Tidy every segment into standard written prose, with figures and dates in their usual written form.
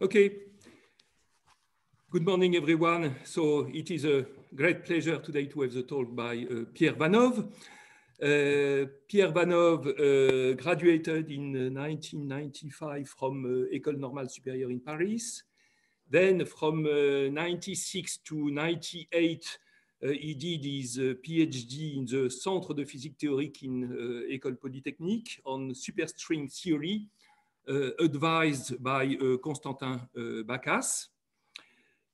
Okay. Good morning, everyone. So it is a great pleasure today to have the talk by Pierre Vanhove. Pierre Vanhove graduated in 1995 from École Normale Supérieure in Paris. Then from 96 to 98, he did his PhD in the Centre de Physique Théorique in École Polytechnique on superstring theory, advised by Constantin Bacchus.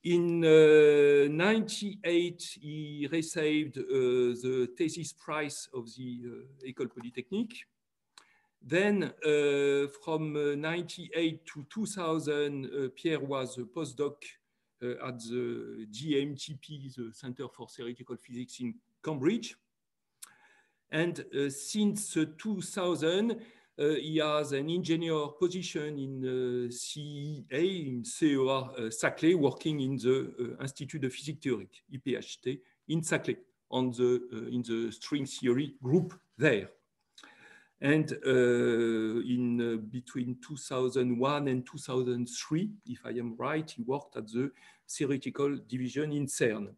In 98, he received the thesis prize of the École Polytechnique. Then from 98 to 2000, Pierre was a postdoc at the GMTP, the Center for Theoretical Physics in Cambridge. And since 2000, he has an engineer position in CEA, in CEA-Saclay, working in the Institut de Physique Théorique, IPHT, in Saclay, in the string theory group there. And between 2001 and 2003, if I am right, he worked at the theoretical division in CERN.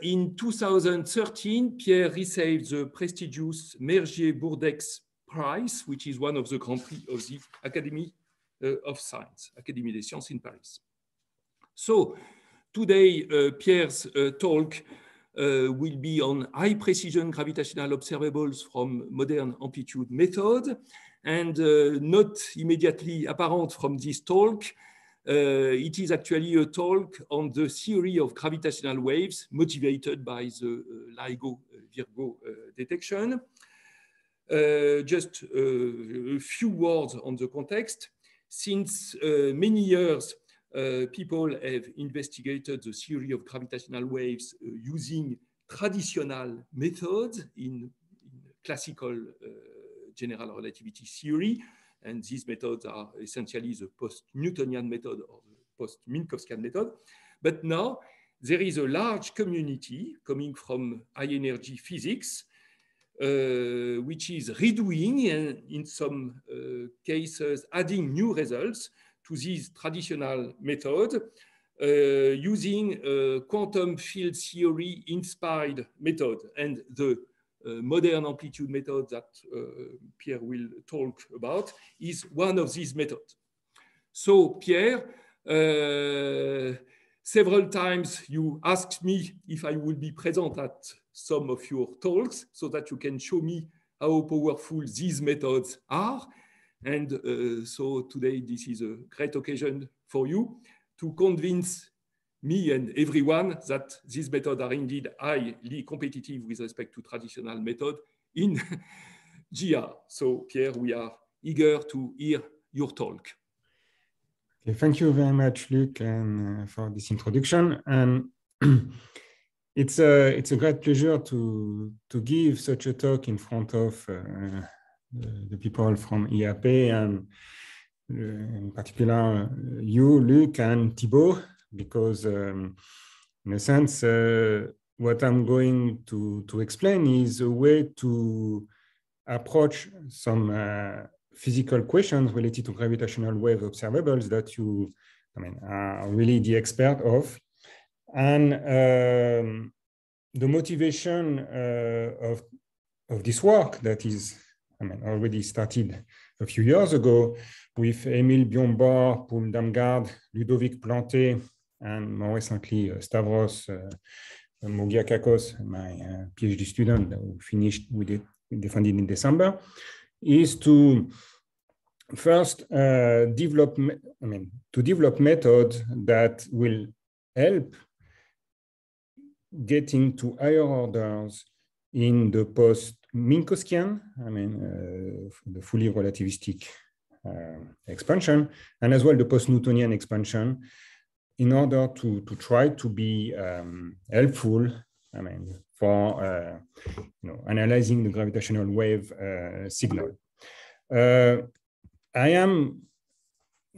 In 2013, Pierre received the prestigious Mergier-Bourdex Prize, which is one of the Grand Prix of the Academy of Science, Académie des Sciences in Paris. So today, Pierre's talk will be on high precision gravitational observables from modern amplitude method. And not immediately apparent from this talk, it is actually a talk on the theory of gravitational waves motivated by the LIGO-Virgo detection. Just a few words on the context. Since many years, people have investigated the theory of gravitational waves using traditional methods in classical general relativity theory. And these methods are essentially the post-Newtonian method or the post-Minkowskian method. But now there is a large community coming from high energy physics, which is redoing and in some cases adding new results to these traditional methods using quantum field theory inspired method. And the modern amplitude method that Pierre will talk about is one of these methods. So Pierre, several times you asked me if I would be present at some of your talks so that you can show me how powerful these methods are. And so today, this is a great occasion for you to convince me and everyone that these methods are indeed highly competitive with respect to traditional method in GR. So Pierre, we are eager to hear your talk. Okay, thank you very much, Luc, and for this introduction. And it's a great pleasure to give such a talk in front of the people from IAP and in particular you, Luc, and Thibaut, because in a sense, what I'm going to explain is a way to approach some physical questions related to gravitational wave observables that you, are really the expert of. And the motivation of this work that is, already started a few years ago with Émile Biombor, Paul Damgard, Ludovic Planté, and more recently Stavros Mogiakakos, my PhD student who finished with it, defended in December, is to first develop methods that will help getting to higher orders in the post-Minkowskian, the fully relativistic expansion, and as well the post-Newtonian expansion, in order to try to be helpful, for analyzing the gravitational wave signal.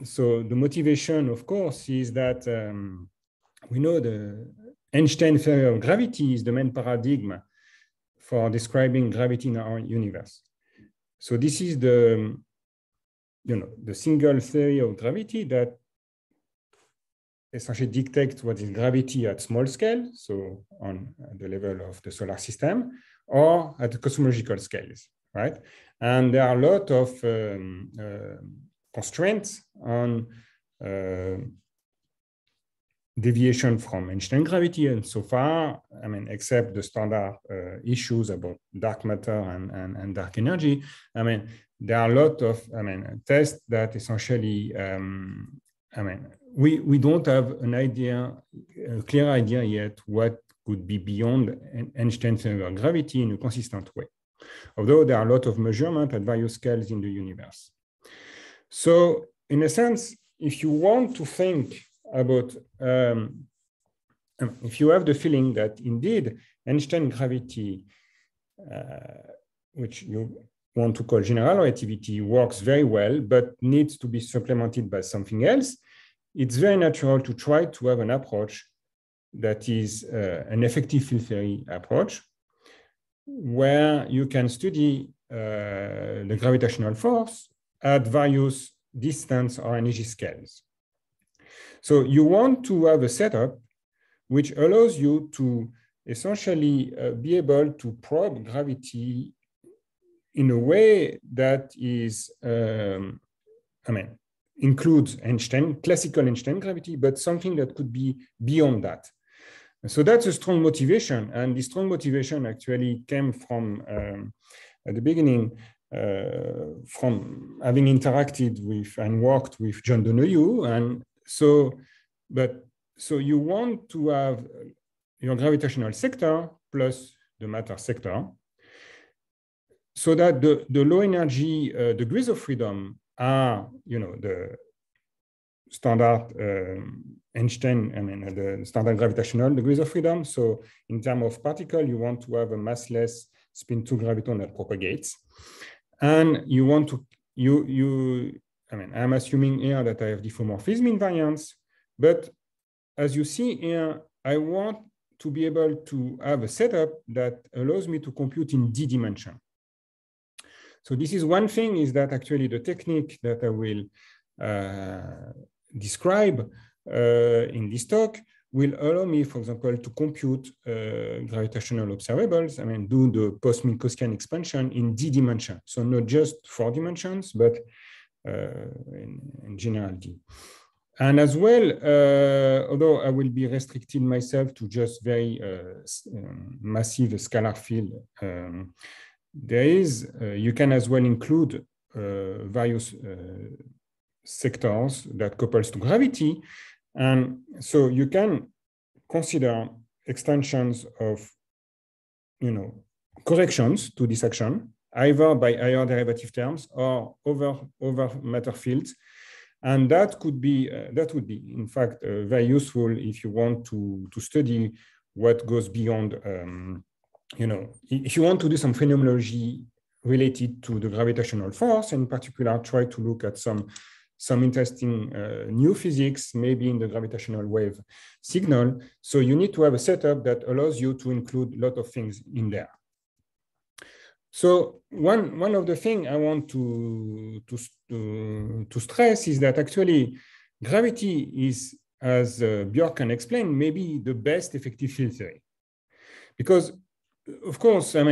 So the motivation, of course, is that we know the Einstein theory of gravity is the main paradigm for describing gravity in our universe. So this is the the single theory of gravity that essentially dictates what is gravity at small scale, so on the level of the solar system, or at the cosmological scales, right? And there are a lot of constraints on deviation from Einstein gravity, and so far, except the standard issues about dark matter and dark energy, there are a lot of tests that essentially, we don't have a clear idea yet what could be beyond Einstein's theory of gravity in a consistent way, although there are a lot of measurements at various scales in the universe. So in a sense, if you want to think about, if you have the feeling that indeed Einstein gravity, which you want to call general relativity, works very well, but needs to be supplemented by something else, it's very natural to try to have an approach that is an effective field theory approach, where you can study the gravitational force at various distance or energy scales. So you want to have a setup which allows you to essentially be able to probe gravity in a way that is, includes Einstein, classical Einstein gravity, but something that could be beyond that. So that's a strong motivation. And the strong motivation actually came from, at the beginning, from having interacted with and worked with John Donahue. And so you want to have your gravitational sector plus the matter sector, so that the low energy degrees of freedom are, the standard Einstein, the standard gravitational degrees of freedom. So in terms of particle, you want to have a massless spin 2 graviton that propagates. And you want to, I'm assuming here that I have diffeomorphism invariance, but as you see here, I want to be able to have a setup that allows me to compute in D dimension. So this is one thing, is that actually the technique that I will describe in this talk will allow me, for example, to compute gravitational observables, do the post-Minkowskian expansion in D dimension. So not just 4 dimensions, but in general D. And as well, although I will be restricting myself to just very massive scalar field, there is, you can as well include various sectors that couples to gravity. And so you can consider extensions of, corrections to this action, either by higher derivative terms or over matter fields. And that could be, that would be, in fact, very useful if you want to study what goes beyond, if you want to do some phenomenology related to the gravitational force, in particular, try to look at some interesting new physics, maybe in the gravitational wave signal. So you need to have a setup that allows you to include a lot of things in there. So one of the things I want to stress is that actually gravity is, as Björk can explain, maybe the best effective field theory. Because, of course, there's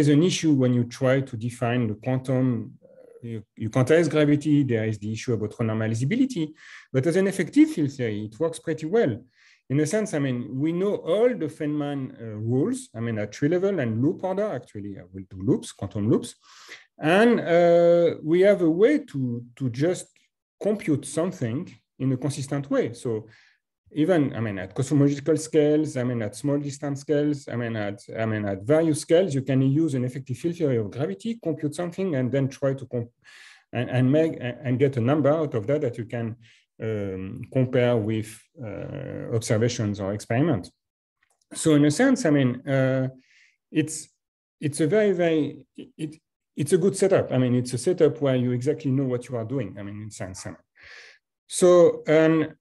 an issue when you try to define the quantum. You quantize gravity, there is the issue about renormalizability, but as an effective field theory, it works pretty well. In a sense, we know all the Feynman rules, at tree level and loop order. Actually, I will do loops, quantum loops. And we have a way to just compute something in a consistent way. So even, at cosmological scales, at small distance scales, at various scales, you can use an effective field theory of gravity, compute something, and then try to get a number out of that you can compare with observations or experiments. So in a sense, it's a very, it's a good setup. It's a setup where you exactly know what you are doing, in sense. So, and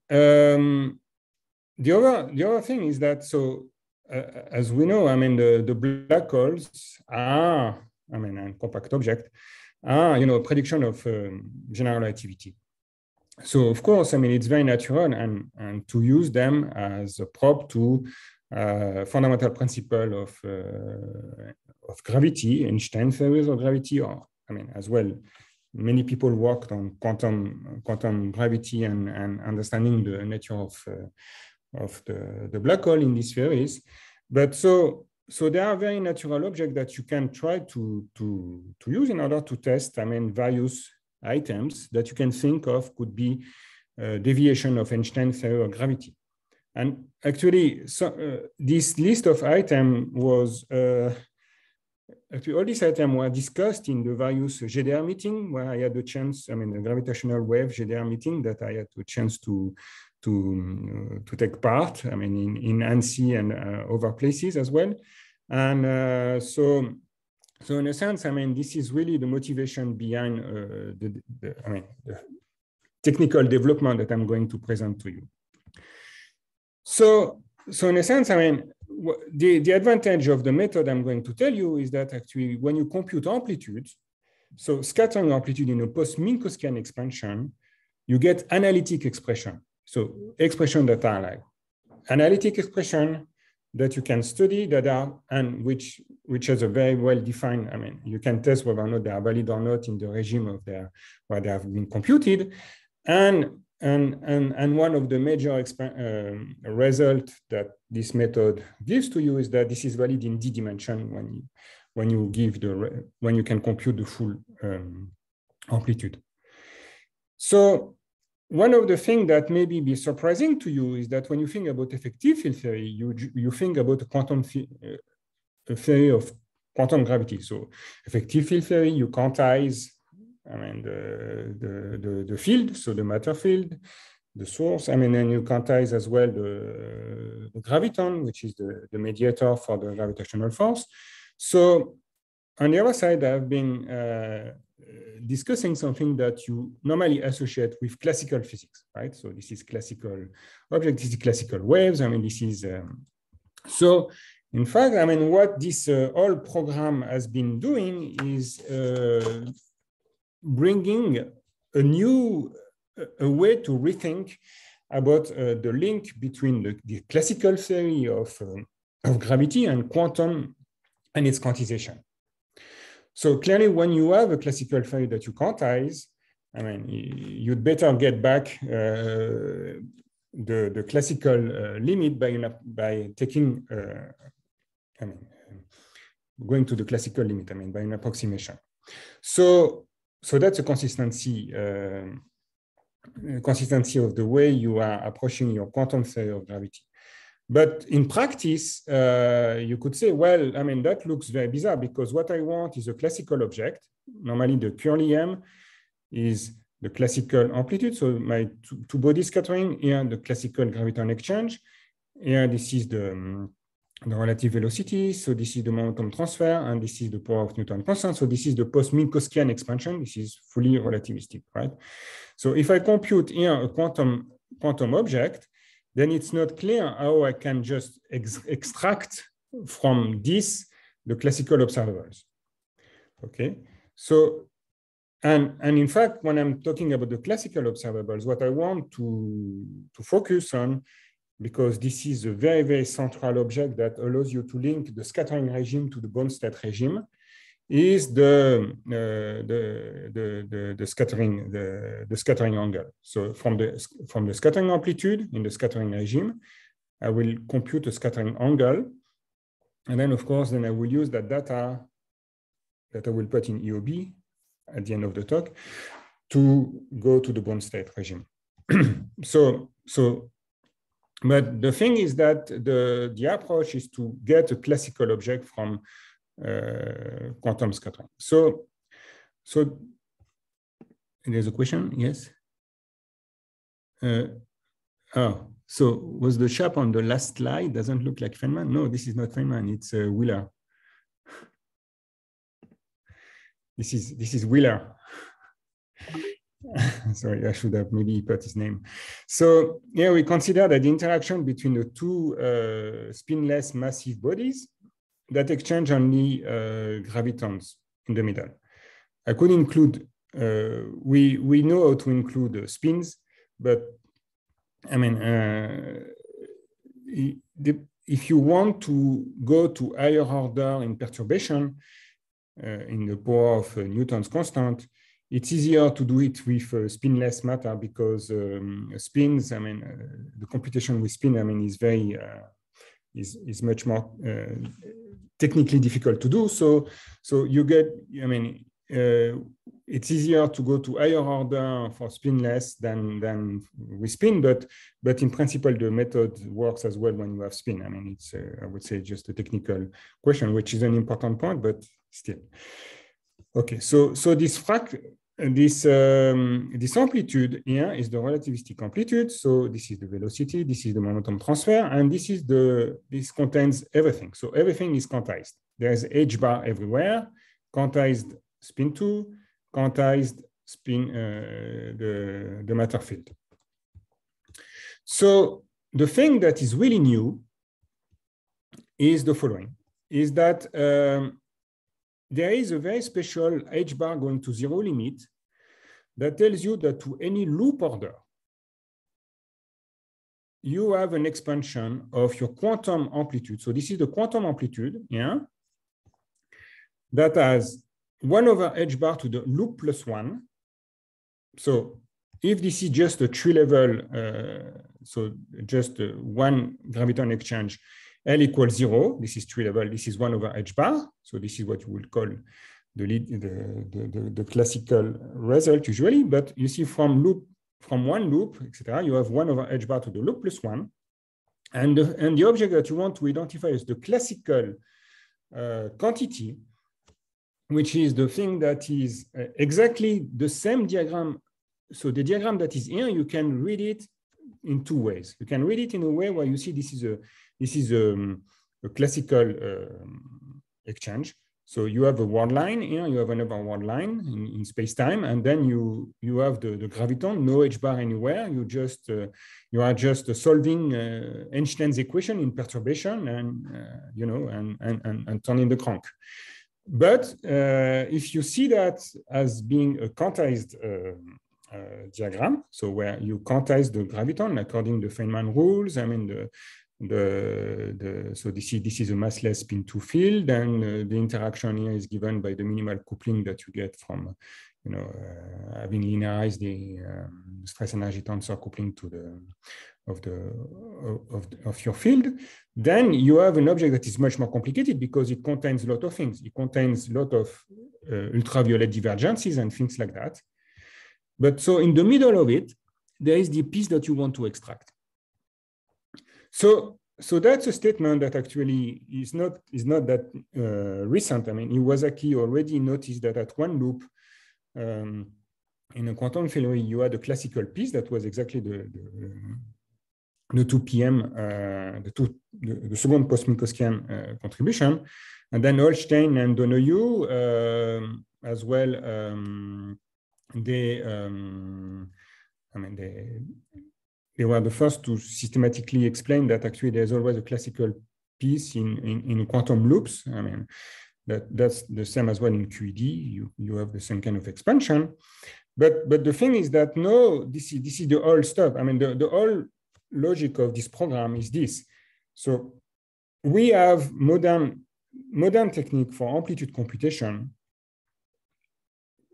the other thing is that, so as we know, the black holes are, and compact object, Prediction of general relativity. So of course, I mean, it's very natural and to use them as a prop to fundamental principle of gravity, Einstein theories of gravity, or I mean, as well, many people worked on quantum gravity and understanding the nature of the black hole in these theories. But so there are very natural objects that you can try to use in order to test, I mean, various items that you can think of could be deviation of Einstein theory of gravity. And actually, this list of items was, actually all these items were discussed in the various GDR meeting where I had the chance, I mean, the gravitational wave GDR meeting that I had the chance to take part, I mean, in ANSI and other places as well. And so in a sense, I mean, this is really the motivation behind the technical development that I'm going to present to you. So in a sense, I mean, the advantage of the method I'm going to tell you is that actually when you compute amplitudes, so scattering amplitude in a post-Minkowskian expansion, you get analytic expression. So expression that are like analytic expression that you can study that are, and which has a very well-defined, I mean, you can test whether or not they are valid or not in the regime of where they have been computed. And one of the major results that this method gives to you is that this is valid in D dimension when you can compute the full amplitude. So one of the things that maybe be surprising to you is that when you think about effective field theory, you think about a quantum theory of quantum gravity. So effective field theory, you quantize, I mean, the field, so the matter field, the source, I mean, and you quantize as well the graviton, which is the mediator for the gravitational force. So on the other side, I've been discussing something that you normally associate with classical physics, right? So this is classical objects, this is classical waves. I mean, this is, so in fact, I mean, what this whole program has been doing is bringing a way to rethink about the link between the classical theory of gravity and quantum and its quantization. So clearly, when you have a classical theory that you quantize, I mean, you'd better get back the classical limit by taking, I mean, going to the classical limit, I mean, by an approximation. So that's a consistency of the way you are approaching your quantum theory of gravity. But in practice, you could say, well, I mean, that looks very bizarre because what I want is a classical object. Normally, the curly M is the classical amplitude. So my two body scattering, here the classical graviton exchange. Here, this is the relative velocity. So this is the momentum transfer, and this is the power of Newton constant. So this is the post-Minkowskian expansion. This is fully relativistic, right? So if I compute here a quantum object, then it's not clear how I can just extract from this the classical observables. Okay, so and in fact, when I'm talking about the classical observables, what I want to focus on, because this is a very, very central object that allows you to link the scattering regime to the bound state regime, is the scattering angle. So from the scattering amplitude in the scattering regime, I will compute a scattering angle, and then of course I will use that data that I will put in EOB at the end of the talk to go to the bound state regime. But the thing is that the approach is to get a classical object from quantum scattering. So there's a question, yes? So was the chap on the last slide doesn't look like Feynman? No, this is not Feynman, it's Wheeler. This is Wheeler. Sorry, I should have maybe put his name. So yeah, we consider that the interaction between the two spinless massive bodies that exchange only gravitons in the middle. I could include, we know how to include spins, but I mean, if you want to go to higher order in perturbation in the power of Newton's constant, it's easier to do it with spinless matter because spins, I mean, the computation with spin, I mean, is very, is much more technically difficult to do. So you get, I mean, it's easier to go to higher order for spinless than with spin, but in principle, the method works as well when you have spin. I mean, it's, I would say, just a technical question, which is an important point, but still. Okay, so this amplitude here is the relativistic amplitude. So this is the velocity, this is the momentum transfer, and this contains everything. So everything is quantized. There's H bar everywhere, quantized spin 2, quantized spin the matter field. So the thing that is really new is the following, is that there is a very special H bar going to 0 limit that tells you that to any loop order, you have an expansion of your quantum amplitude. So this is the quantum amplitude, yeah, that has 1 over H bar to the loop plus 1. So if this is just a tree level, so just one graviton exchange, L equals 0, this is tree level, this is 1 over H bar. So this is what you would call the classical result usually. But you see from one loop, etc., you have 1 over H bar to the loop plus 1. And the object that you want to identify is the classical quantity, which is the thing that is exactly the same diagram. So the diagram that is here, you can read it in 2 ways. You can read it in a way where you see this is a classical exchange. So you have a word line here, you have another word line in space-time, and then you have the graviton, no H bar anywhere. You are just solving Einstein's equation in perturbation and and turning the crank. But if you see that as being a quantized diagram, so where you quantize the graviton according to the Feynman rules, I mean so this is a massless spin 2 field, and the interaction here is given by the minimal coupling that you get from having linearized the stress energy tensor coupling to of your field. Then you have an object that is much more complicated because it contains a lot of things. It contains a lot of ultraviolet divergences and things like that. But so in the middle of it, there is the piece that you want to extract. So that's a statement that actually is not that recent. I mean, Iwasaki already noticed that at one loop in a quantum theory, you had a classical piece that was exactly the 2 p.m., the second post-Minkowskian contribution. And then Holstein and Donoghue as well, they were the first to systematically explain that actually there's always a classical piece in quantum loops. I mean, that's the same as well in QED. You have the same kind of expansion. But the thing is that no, this is the whole stuff. I mean, the whole logic of this program is this. So we have modern technique for amplitude computation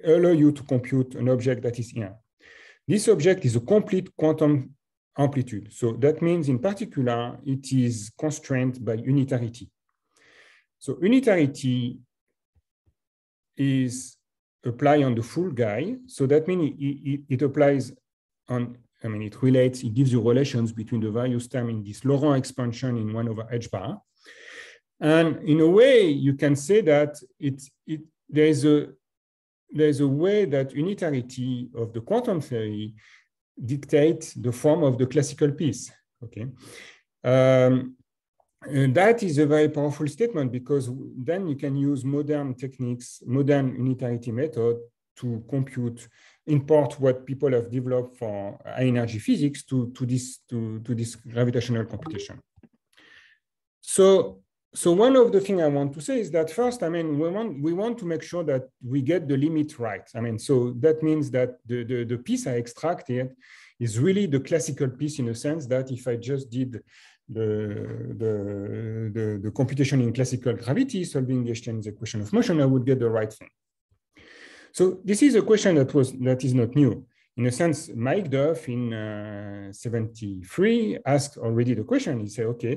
allow you to compute an object that is here. This object is a complete quantum amplitude. So that means in particular, it is constrained by unitarity. So unitarity is applied on the full guy. So that means it applies on, I mean, it relates, it gives you relations between the various terms in this Laurent expansion in 1 over H bar. And in a way, you can say that there's a way that unitarity of the quantum theory dictates the form of the classical piece. Okay, and that is a very powerful statement because then you can use modern techniques, modern unitarity method to compute, import what people have developed for high energy physics to this gravitational computation. So so one of the things I want to say is that first, I mean, we want to make sure that we get the limit right. I mean, so that means that the piece I extracted is really the classical piece in a sense that if I just did the computation in classical gravity, solving the Einstein's equation of motion, I would get the right thing. So this is a question that is not new. In a sense, Mike Duff in 73 asked already the question. He said, okay,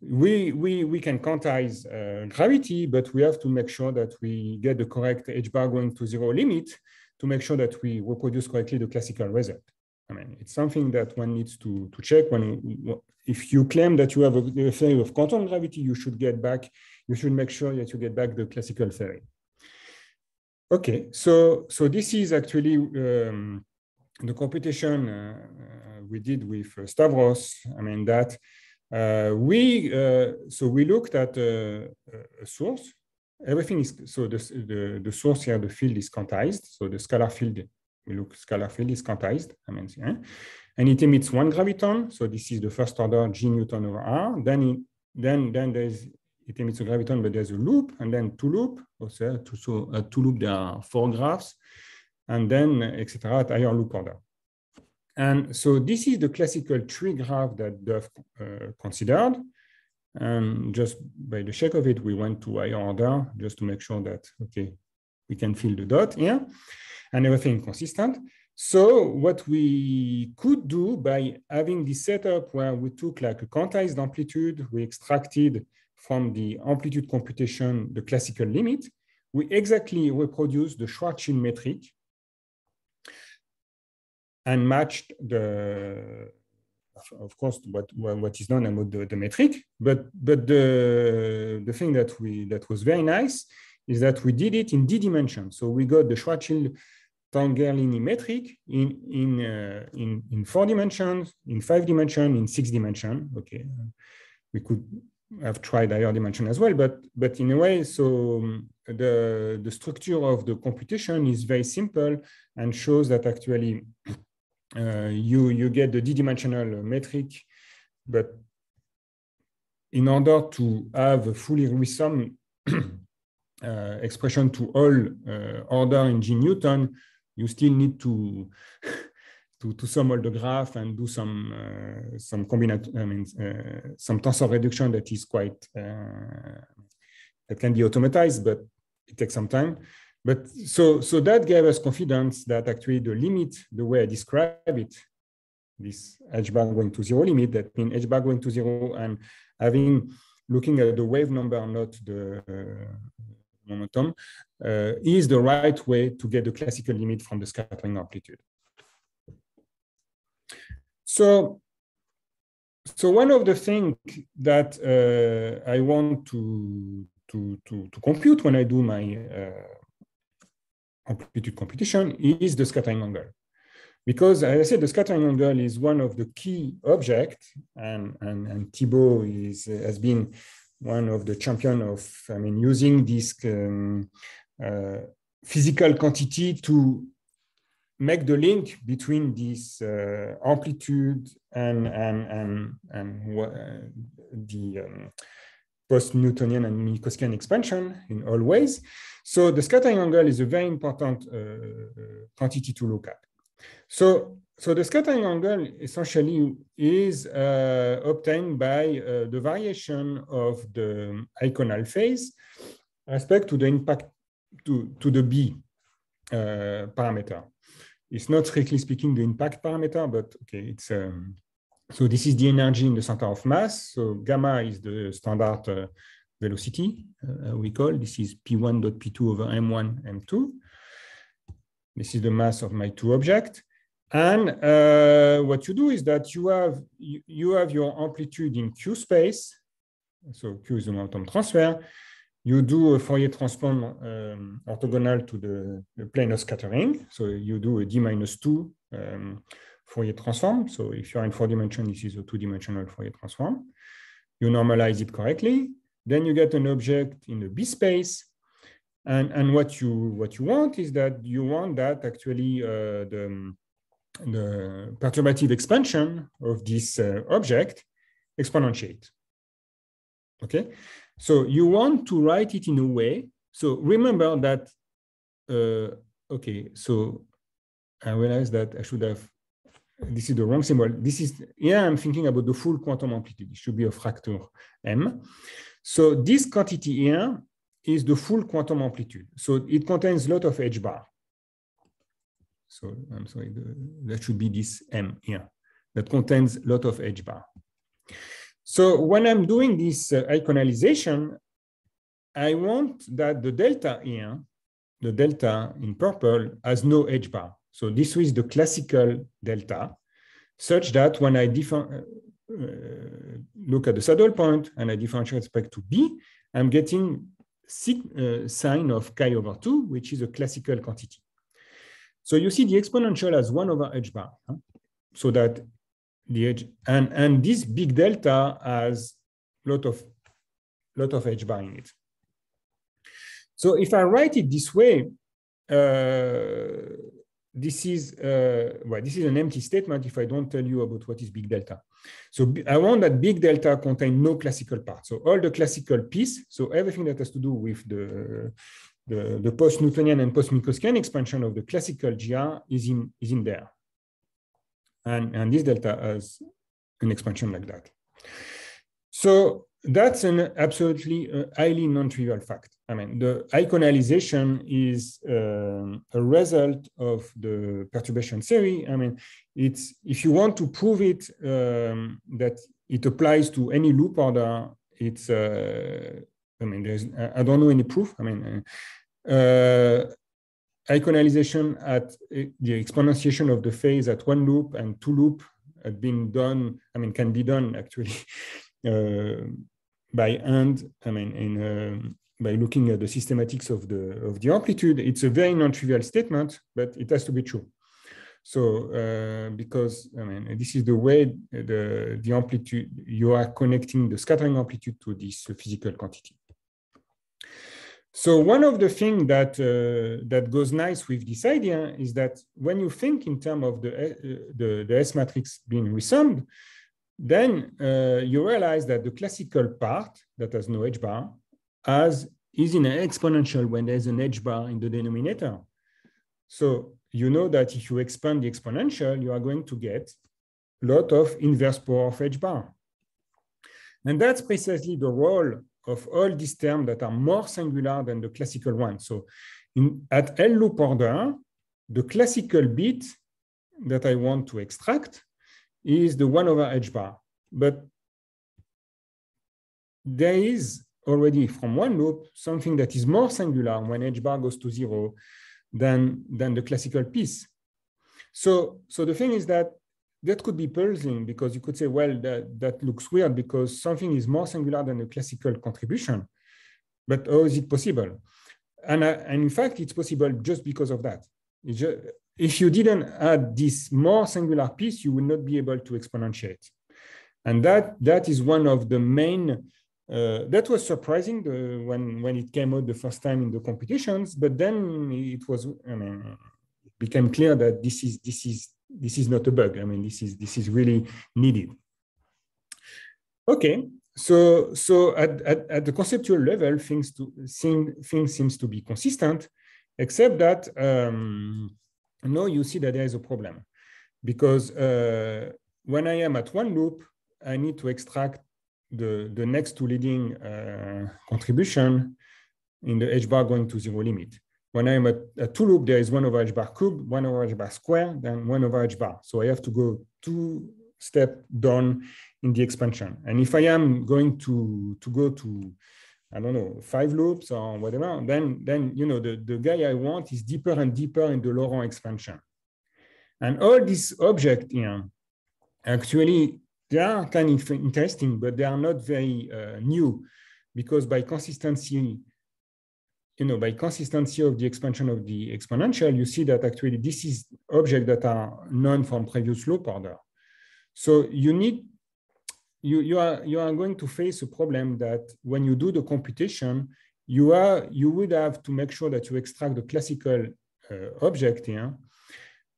we can quantize gravity, but we have to make sure that we get the correct h bar going to 0 limit to make sure that we reproduce correctly the classical result. I mean, it's something that one needs to check. If you claim that you have a theory of quantum gravity, you should make sure that you get back the classical theory. Okay, so this is actually the computation we did with Stavros. I mean that we looked at a source. Everything is so the source here, the field is quantized. So the scalar field, scalar field is quantized. I mean, and it emits one graviton. So this is the first order G Newton over R. Then it emits a graviton, but there's a loop, and then two loop. So at two loop there are 4 graphs, and then etc. at higher loop order. And so this is the classical tree graph that Duff considered. And just by the check of it, we went to higher order just to make sure that, okay, we can fill the dot here and everything consistent. So what we could do by having this setup where we took like a quantized amplitude, we extracted from the amplitude computation the classical limit, we exactly reproduced the Schwarzschild metric and matched of course, what is known about the metric. But the thing that was very nice is that we did it in D dimensions. So we got the Schwarzschild Tangerlini metric in 4 dimensions, in 5 dimensions, in 6 dimensions. Okay, we could have tried higher dimension as well, but in a way, so the structure of the computation is very simple and shows that actually you get the D-dimensional metric, but in order to have a fully resum expression to all order in G Newton, you still need to sum all the graph and do some tensor reduction that is quite that can be automatized, but it takes some time. But so that gave us confidence that actually the limit, the way I describe it, this h bar going to 0 limit, that means h bar going to 0 and looking at the wave number, not the momentum, is the right way to get the classical limit from the scattering amplitude. So one of the things that I want to compute when I do my amplitude computation is the scattering angle. Because as I said, the scattering angle is one of the key objects, and Thibault has been one of the champions of, using this physical quantity to make the link between this amplitude and the post-Newtonian and Minkowskian expansion in all ways. So the scattering angle is a very important quantity to look at. So the scattering angle essentially is obtained by the variation of the iconal phase respect to the impact to the B parameter. It's not strictly speaking the impact parameter, but okay, it's so this is the energy in the center of mass. So gamma is the standard velocity we call. This is P1.P2 over M1, M2. This is the mass of my two objects. And what you do is that you have your amplitude in Q space. So Q is the momentum transfer. You do a Fourier transform orthogonal to the plane of scattering. So you do a D-2 Fourier transform. So if you're in 4 dimensions, this is a 2-dimensional Fourier transform. You normalize it correctly. Then you get an object in the B space. And what you want is that you want that actually the perturbative expansion of this object exponentiate. Okay, So you want to write it in a way. So remember that, okay, so I realized that I should have, this is the wrong symbol. This is, yeah, I'm thinking about the full quantum amplitude. It should be a factor m. So this quantity here is the full quantum amplitude. So it contains a lot of h bar. So I'm sorry, that should be this m here that contains a lot of h bar. So when I'm doing this iconization, I want that the delta here, the delta in purple, has no h bar. So this is the classical delta, such that when I look at the saddle point and I differentiate respect to b, I'm getting sine of chi over 2, which is a classical quantity. So you see the exponential has 1 over h bar, huh? So that the h, and this big delta has a lot of h bar in it. So if I write it this way, this is an empty statement if I don't tell you about what is big delta. So I want that big delta contain no classical part. So all the classical piece, so everything that has to do with the post-Newtonian and post-Minkowskian expansion of the classical GR is in there. And this delta has an expansion like that. So that's an absolutely highly non-trivial fact. I mean, the iconization is a result of the perturbation theory. I mean, it's, if you want to prove it, that it applies to any loop order, it's, I mean, I don't know any proof. I mean, iconization at the exponentiation of the phase at one loop and two loop had been done, I mean, can be done actually by hand, I mean, by looking at the systematics of the amplitude. It's a very non-trivial statement, but it has to be true. So because, I mean, this is the way the amplitude, you are connecting the scattering amplitude to this physical quantity. So one of the things that goes nice with this idea is that when you think in terms of the S matrix being resummed, then you realize that the classical part that has no h bar is in an exponential when there's an h bar in the denominator. So you know that if you expand the exponential, you are going to get a lot of inverse power of h bar. And that's precisely the role of all these terms that are more singular than the classical one. So at L loop order, the classical bit that I want to extract is the 1 over h bar. But there is already from one loop something that is more singular when h bar goes to 0 than the classical piece. So the thing is that could be puzzling, because you could say, well, that looks weird because something is more singular than a classical contribution. But how is it possible? And in fact, it's possible just because of that. If you didn't add this more singular piece, you will not be able to exponentiate. And that is one of the main, that was surprising when it came out the first time in the computations, but then it was, I mean, it became clear that this is not a bug. I mean, this is really needed. Okay, so at the conceptual level, things seems to be consistent, except that now you see that there is a problem, because when I am at one loop, I need to extract the next to leading contribution in the h bar going to 0 limit. When I'm at two loop, there is 1 over h bar cubed, 1 over h bar squared, then 1 over h bar. So I have to go 2 steps down in the expansion. And if I am going to go to, I don't know, 5 loops or whatever, then you know, the guy I want is deeper and deeper in the Laurent expansion. And all these objects here, actually, they are kind of interesting, but they are not very new, because by consistency, you know, by consistency of the expansion of the exponential, you see that actually this is objects that are known from previous loop order. So you are going to face a problem that when you do the computation, you would have to make sure that you extract the classical object here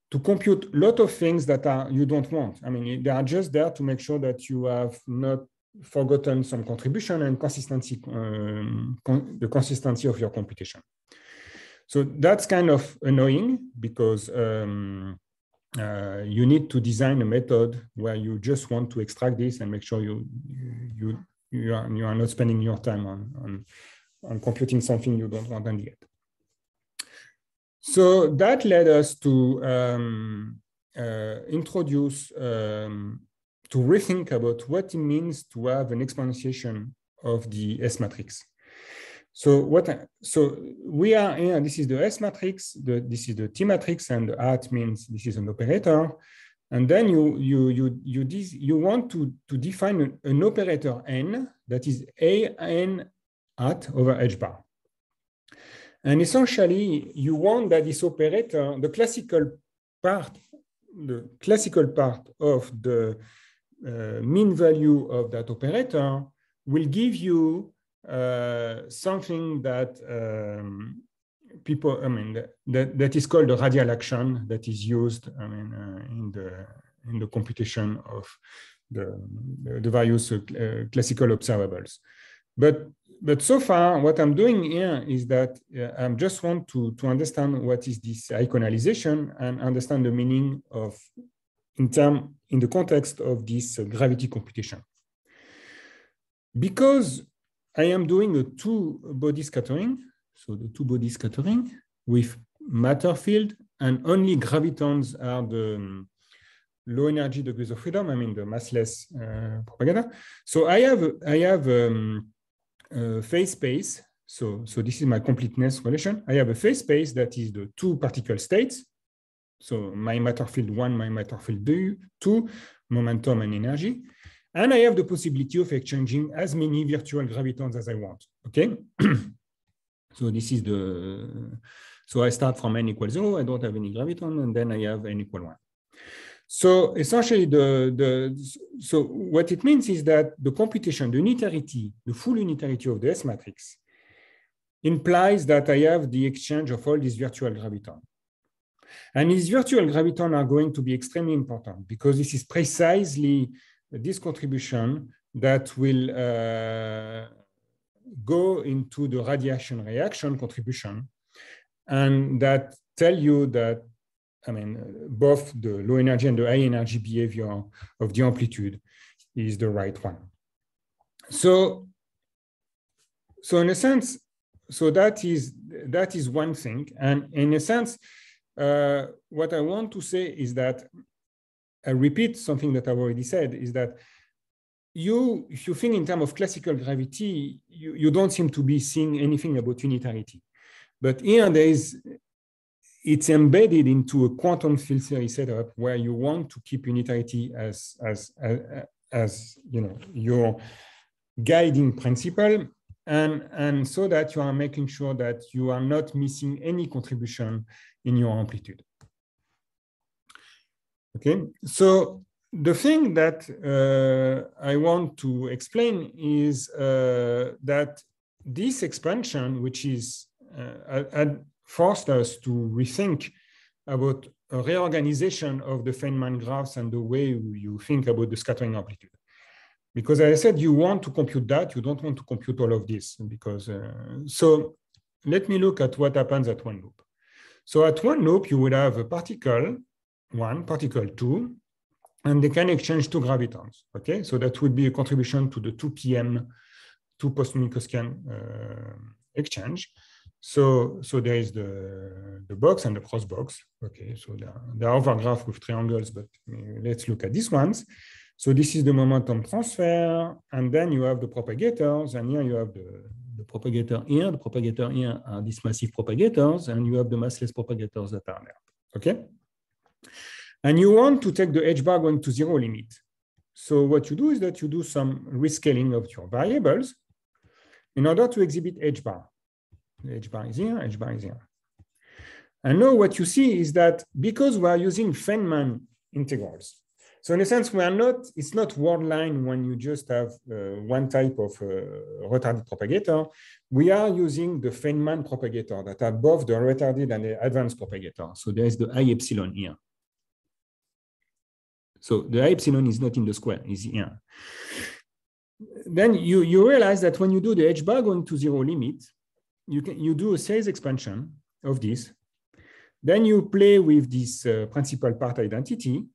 to compute a lot of things that you don't want. I mean, they are just there to make sure that you have not forgotten some contribution and consistency, the consistency of your computation. So that's kind of annoying because you need to design a method where you just want to extract this and make sure you are not spending your time on computing something you don't want to get. So that led us to introduce, to rethink about what it means to have an exponentiation of the S matrix. So we are here, this is the S matrix, this is the T matrix, and the at means this is an operator. And then you want to define an operator n that is an at over h bar. And essentially, you want that this operator, the classical part of the mean value of that operator will give you something that that is called the radial action that is used, in the computation of the various classical observables. But so far, what I'm doing here is that I just want to understand what is this iconalization and understand the meaning of in the context of this gravity computation. Because I am doing a two-body scattering, so the two-body scattering with matter field, and only gravitons are the low energy degrees of freedom, the massless propagator. So I have phase space. So this is my completeness relation. I have a phase space that is the two particle states. So my matter field 1, my matter field 2, momentum and energy. And I have the possibility of exchanging as many virtual gravitons as I want, okay? So this is so I start from n equals 0, I don't have any graviton, and then I have n equal 1. So essentially, so what it means is that the computation, the unitarity, the full unitarity of the S matrix implies that I have the exchange of all these virtual gravitons. And these virtual gravitons are going to be extremely important because this is precisely this contribution that will go into the radiation reaction contribution, and that tell you that both the low energy and the high energy behavior of the amplitude is the right one. So in a sense, so that is one thing. And in a sense, what I want to say is that, I repeat something that I've already said, is that if you think in terms of classical gravity, you don't seem to be seeing anything about unitarity. But here it's embedded into a quantum field theory setup where you want to keep unitarity as your guiding principle, and so that you are making sure that you are not missing any contribution in your amplitude. Okay, so the thing that I want to explain is that this expansion, which is forced us to rethink about a reorganization of the Feynman graphs and the way you think about the scattering amplitude. Because as I said, you want to compute that, you don't want to compute all of this. Because so let me look at what happens at one loop. So at one loop, you would have a particle 1, particle 2, and they can exchange 2 gravitons. Okay, so that would be a contribution to the 2 PM, 2 post-Minkowskian exchange. So there is the box and the cross box. Okay, so there are overgraph with triangles, but let's look at these ones. So this is the momentum transfer, and then you have the propagators, and here you have the propagator here. The propagator here are these massive propagators, and you have the massless propagators that are there. Okay, and you want to take the h bar going to 0 limit. So what you do is that you do some rescaling of your variables in order to exhibit h bar. H bar is here, h bar is here. And now what you see is that because we are using Feynman integrals, so in a sense, it's not word line when you just have one type of retarded propagator. We are using the Feynman propagator that are both the retarded and the advanced propagator. So there is the I epsilon here. So the I epsilon is not in the square, it's here. then you realize that when you do the h bar going to zero limit, you do a series expansion of this. Then you play with this principal part identity.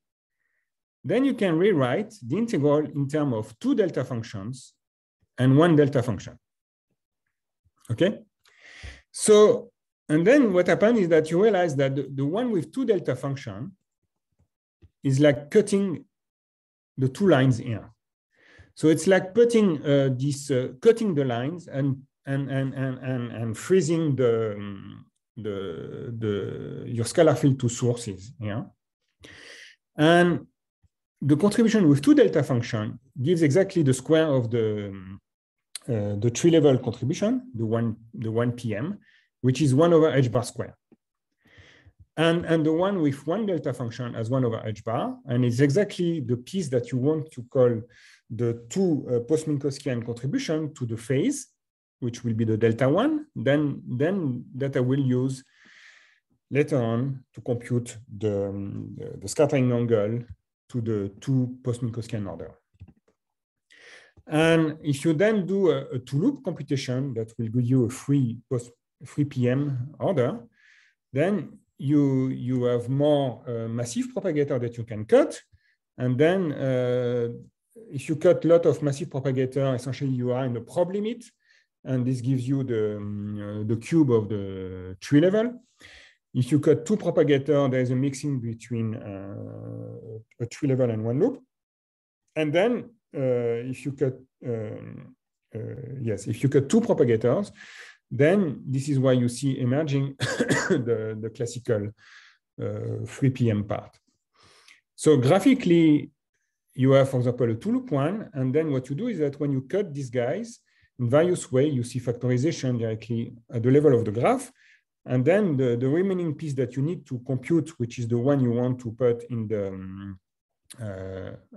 Then you can rewrite the integral in terms of 2 delta functions and 1 delta function. Okay? So, and then what happened is that you realize that the one with 2 delta function is like cutting the 2 lines here. So it's like putting cutting the lines and freezing your scalar field to sources here. And the contribution with 2 delta function gives exactly the square of the 3-level contribution, the 1 PM, which is 1 over h bar square. And the one with 1 delta function as 1 over h bar, and it's exactly the piece that you want to call the 2 post-Minkowskian contribution to the phase, which will be the delta 1, then that I will use later on to compute the scattering angle to the 2 post-Minkowskian order. And if you then do a 2-loop computation that will give you a 3 PM order, then you have more massive propagator that you can cut. And then if you cut a lot of massive propagator, essentially you are in the probe limit. And this gives you the cube of the 3-level. If you cut 2 propagator, there is a mixing between a 3-level and 1 loop. And then if you cut, if you cut 2 propagators, then this is why you see emerging the classical 3 PM part. So graphically, you have, for example, a 2-loop one. And then what you do is that when you cut these guys, in various ways, you see factorization directly at the level of the graph. And then the remaining piece that you need to compute, which is the one you want to put in the,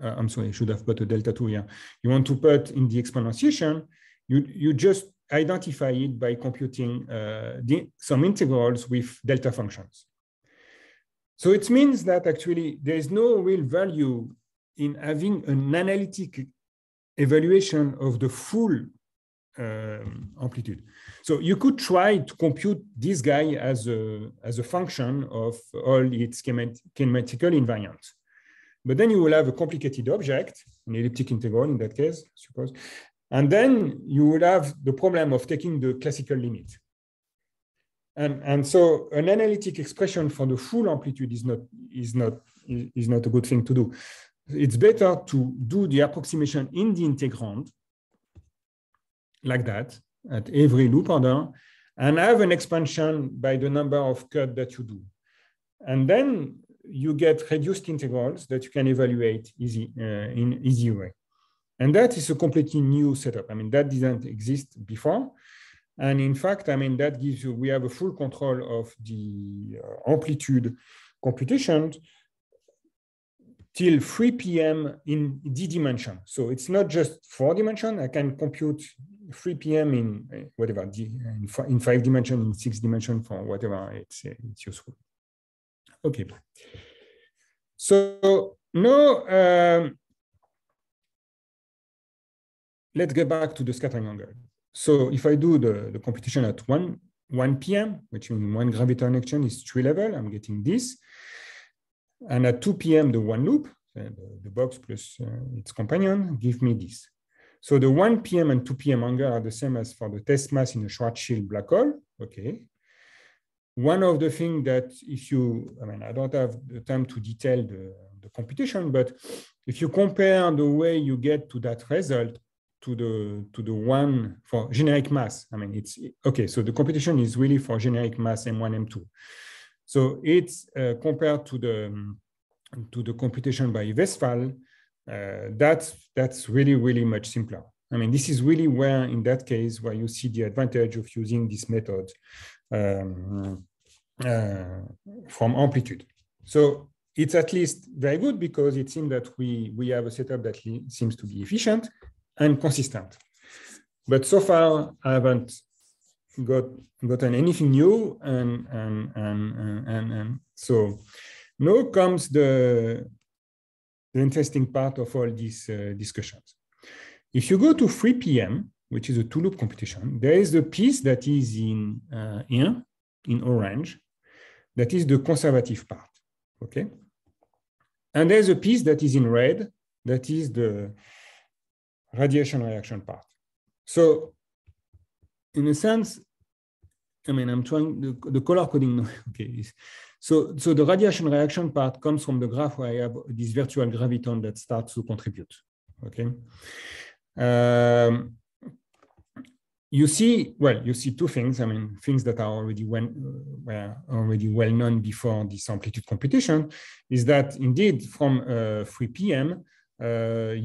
I'm sorry, I should have put a delta 2 here. You want to put in the exponentiation, you just identify it by computing some integrals with delta functions. So it means that actually there is no real value in having an analytic evaluation of the full amplitude. So you could try to compute this guy as a function of all its kinematical invariants. But then you will have a complicated object, an elliptic integral in that case, I suppose. And then you will have the problem of taking the classical limit. And so an analytic expression for the full amplitude is not a good thing to do. It's better to do the approximation in the integrand like that at every loop order and have an expansion by the number of cuts that you do. And then you get reduced integrals that you can evaluate in easy way. And that is a completely new setup. I mean, that didn't exist before. And in fact, I mean, that gives you, we have a full control of the amplitude computations till 3 PM in D dimension. So it's not just 4 dimension. I can compute 3 PM in whatever, in 5 dimension, in 6 dimension, for whatever it's useful. Okay. So now let's get back to the scattering angle. So if I do the computation at 1 PM, which means 1 gravitational exchange is 3-level, I'm getting this. And at 2 PM, the 1 loop, the box plus its companion, give me this. So the 1 PM and 2 PM angle are the same as for the test mass in a Schwarzschild black hole. Okay. One of the things that if you, I mean, I don't have the time to detail the computation, but if you compare the way you get to that result to the one for generic mass, I mean, it's okay. So the computation is really for generic mass M1, M2. So it's compared to the computation by Westphal, that's really, really much simpler. I mean, this is really where, in that case, where you see the advantage of using this method from amplitude. So it's at least very good because it seems that we have a setup that seems to be efficient and consistent. But so far, I haven't gotten anything new, and so now comes the interesting part of all these discussions. if you go to 3 p.m., which is a two-loop computation, there is a piece that is in here, in orange, that is the conservative part, okay? And there's a piece that is in red, that is the radiation reaction part. So in a sense, I mean, I'm trying the color coding, okay. So the radiation reaction part comes from the graph where I have this virtual graviton that starts to contribute, okay? You see two things. I mean, things that are were already well known before this amplitude computation is that indeed from 3 p.m.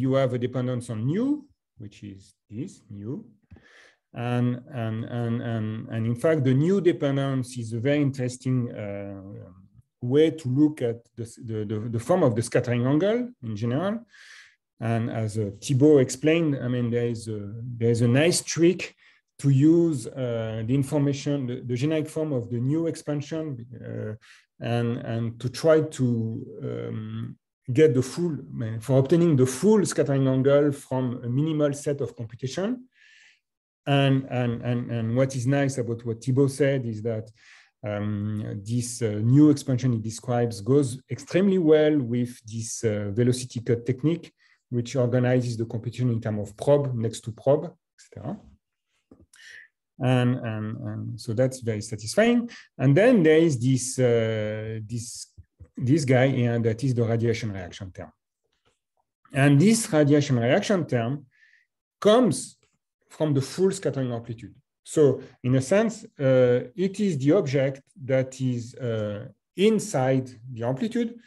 You have a dependence on nu, which is this nu, and in fact the nu dependence is a very interesting way to look at the form of the scattering angle in general. And as Thibault explained, I mean, there is a nice trick to use the information, the generic form of the nu expansion, and to try to get the full, for obtaining the full scattering angle from a minimal set of computation. And what is nice about what Thibault said is that this new expansion he describes goes extremely well with this velocity cut technique, which organizes the computation in terms of probe next to probe, etc. And so that's very satisfying. And then there is this guy here that is the radiation reaction term. And this radiation reaction term comes from the full scattering amplitude. So in a sense, it is the object that is inside the amplitude.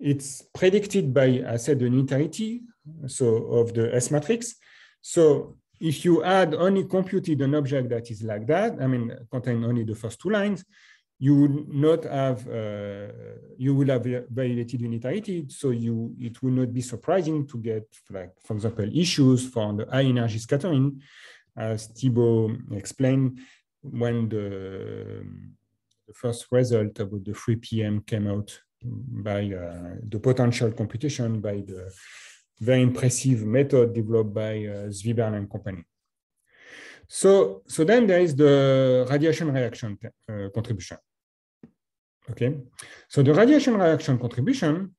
It's predicted by, I said, the unitarity, so of the S matrix. So if you had only computed an object that is like that, I mean, contain only the first two lines, you would not have, you will have violated unitarity. So it will not be surprising to get, like, for example, issues for the high energy scattering, as Thibault explained, when the first result about the 3 p.m. came out by the potential computation by the very impressive method developed by Zwieberle and company. So then there is the radiation reaction contribution. Okay, so the radiation reaction contribution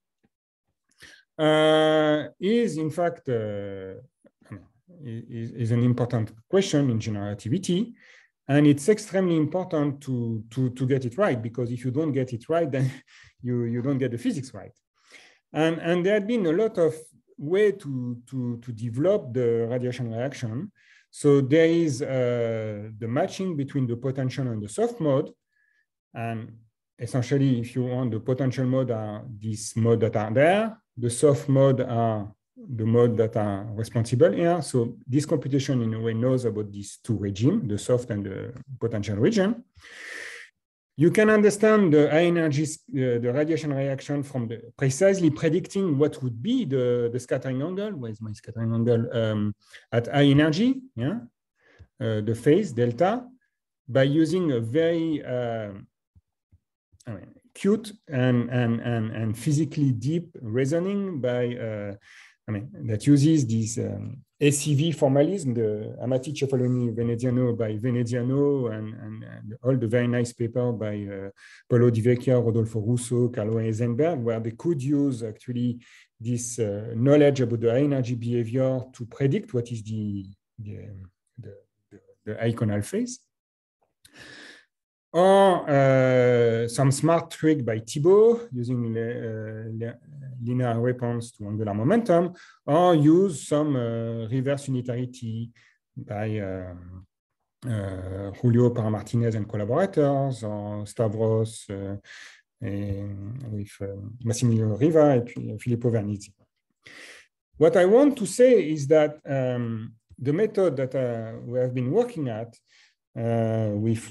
is in fact is an important question in general relativity, and it's extremely important to get it right, because if you don't get it right, then you don't get the physics right. And there had been a lot of way to develop the radiation reaction. So there is the matching between the potential and the soft mode. And essentially, if you want, the potential mode are these modes that are there. The soft mode are the modes that are responsible here. So this computation in a way knows about these two regimes, the soft and the potential region. You can understand the high energy, the radiation reaction from precisely predicting what would be the scattering angle. Where is my scattering angle? At high energy, yeah, the phase delta, by using a very cute and physically deep reasoning by that uses this ACV formalism, the Amati Cefaloni Veneziano by Veneziano, and all the very nice paper by Paolo Di Vecchia, Rodolfo Russo, Carlo Eisenberg, where they could use actually this knowledge about the high energy behavior to predict what is the iconal phase. Or some smart trick by Thibault using linear response to angular momentum, or use some reverse unitarity by Julio Para-Martinez and collaborators, or Stavros with Massimiliano Riva and Filippo Vernizzi. What I want to say is that the method that we have been working at with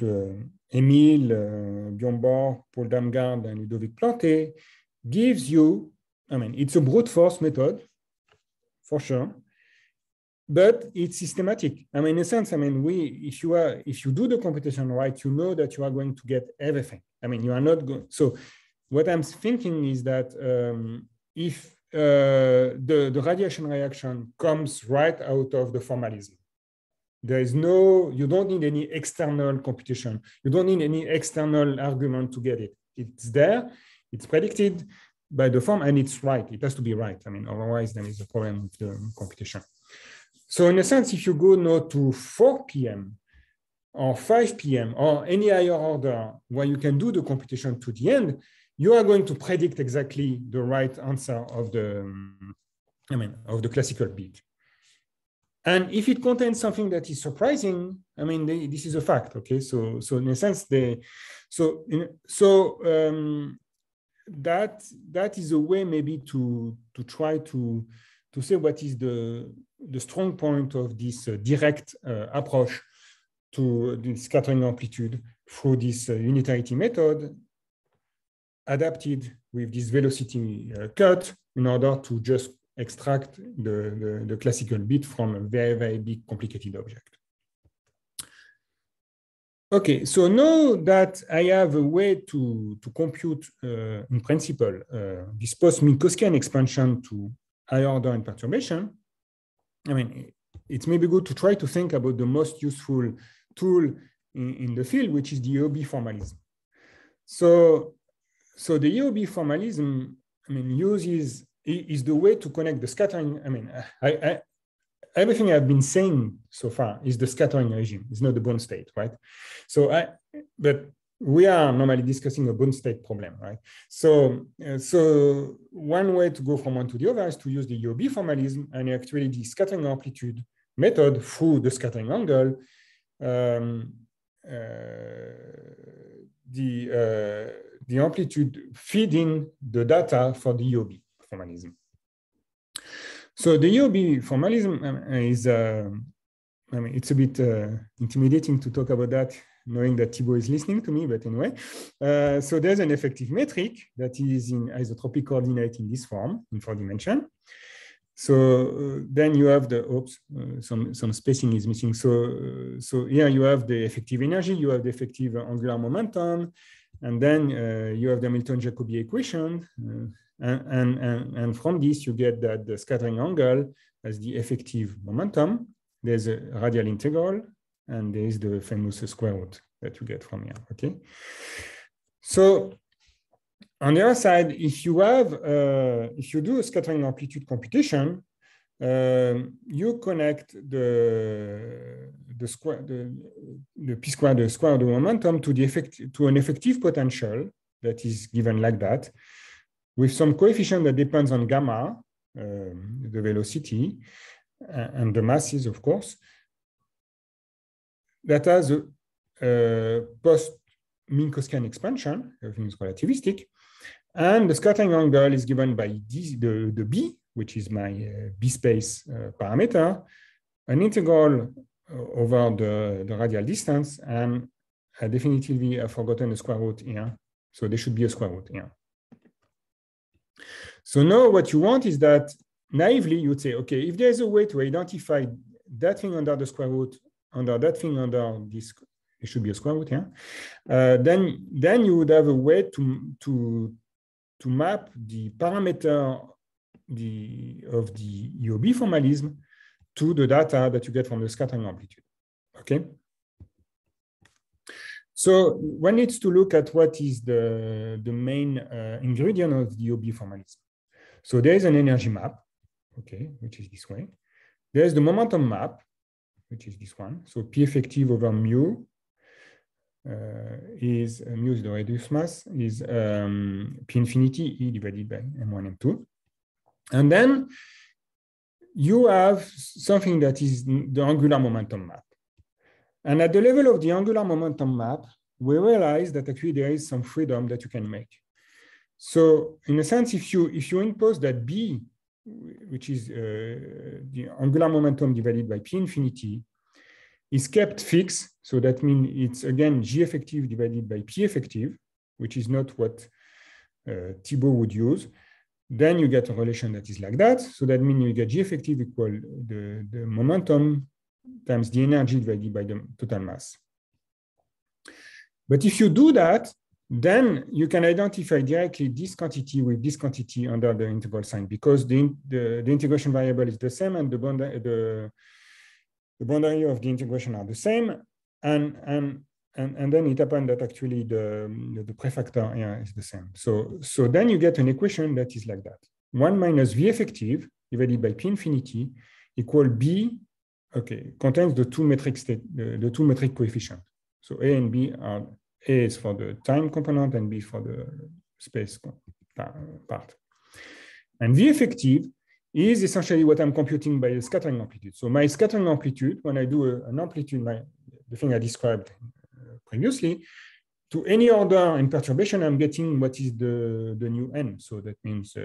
Émile Bionbord, Paul Damgard, and Ludovic Planté gives you, it's a brute force method, for sure, but it's systematic. In a sense, if you do the computation right, you know that you are going to get everything. You are not going. So what I'm thinking is that if the radiation reaction comes right out of the formalism. There is no, you don't need any external computation. You don't need any external argument to get it. It's there, it's predicted by the form, and it's right. It has to be right. I mean, otherwise there is a problem with the computation. So in a sense, if you go now to 4 p.m. or 5 p.m. or any higher order where you can do the computation to the end, you are going to predict exactly the right answer of the, of the classical bit. And if it contains something that is surprising, I mean, this is a fact. Okay, so in a sense, that is a way maybe to try to say what is the strong point of this direct approach to the scattering amplitude through this unitarity method, adapted with this velocity cut in order to just extract the classical bit from a very, very big complicated object. Okay, so now that I have a way to compute, in principle, this post-Minkowskian expansion to higher order and perturbation, I mean, it's maybe good to try to think about the most useful tool in the field, which is the EOB formalism. So the EOB formalism, I mean, is the way to connect the scattering. I mean, everything I've been saying so far is the scattering regime. It's not the bound state, right? But we are normally discussing a bound state problem, right? So one way to go from one to the other is to use the EOB formalism and actually the scattering amplitude method through the scattering angle, the amplitude feeding the data for the EOB formalism. So the EOB formalism is, I mean, it's a bit intimidating to talk about that, knowing that Thibaut is listening to me, but anyway. So there's an effective metric that is in isotropic coordinate in this form, in 4 dimensions. So then you have the, oops, some spacing is missing. So here you have the effective energy, you have the effective angular momentum, and then you have the Hamilton-Jacobi equation. And from this, you get that the scattering angle as the effective momentum. There's a radial integral, and there is the famous square root that you get from here, okay? So on the other side, if you do a scattering amplitude computation, you connect the p squared, the square of the momentum to an effective potential that is given like that, with some coefficient that depends on gamma, the velocity, and the masses, of course, that has a post-Minkowskian expansion, everything is relativistic, and the scattering angle is given by the B, which is my B space parameter, an integral over the radial distance, and definitively I've forgotten the square root here, so there should be a square root here. So now what you want is that naively you would say, okay, if there's a way to identify that thing under the square root, under that thing under this, it should be a square root here, then you would have a way to map the parameter of the EOB formalism to the data that you get from the scattering amplitude, okay? So one needs to look at what is the main ingredient of the EOB formalism. So there is an energy map, okay, which is this way. There's the momentum map, which is this one. So P effective over mu is mu is the reduced mass, is P infinity E divided by M1, M2. And then you have something that is the angular momentum map. And at the level of the angular momentum map, we realize that actually there is some freedom that you can make. So in a sense, if you impose that B, which is the angular momentum divided by P infinity, is kept fixed. So that means it's again G effective divided by P effective, which is not what Thibaut would use. Then you get a relation that is like that. So that means you get G effective equal the momentum times the energy divided by the total mass. But if you do that, then you can identify directly this quantity with this quantity under the integral sign, because the integration variable is the same and the boundary of the integration are the same. And then it happens that actually the prefactor here is the same. So then you get an equation that is like that. 1 minus V effective divided by P infinity equal B, okay, contains the two metric coefficients. So A and B are, A is for the time component and B for the space part. And V effective is essentially what I'm computing by the scattering amplitude. So my scattering amplitude, when I do an amplitude, the thing I described previously, to any order in perturbation, I'm getting what is the new n. So that means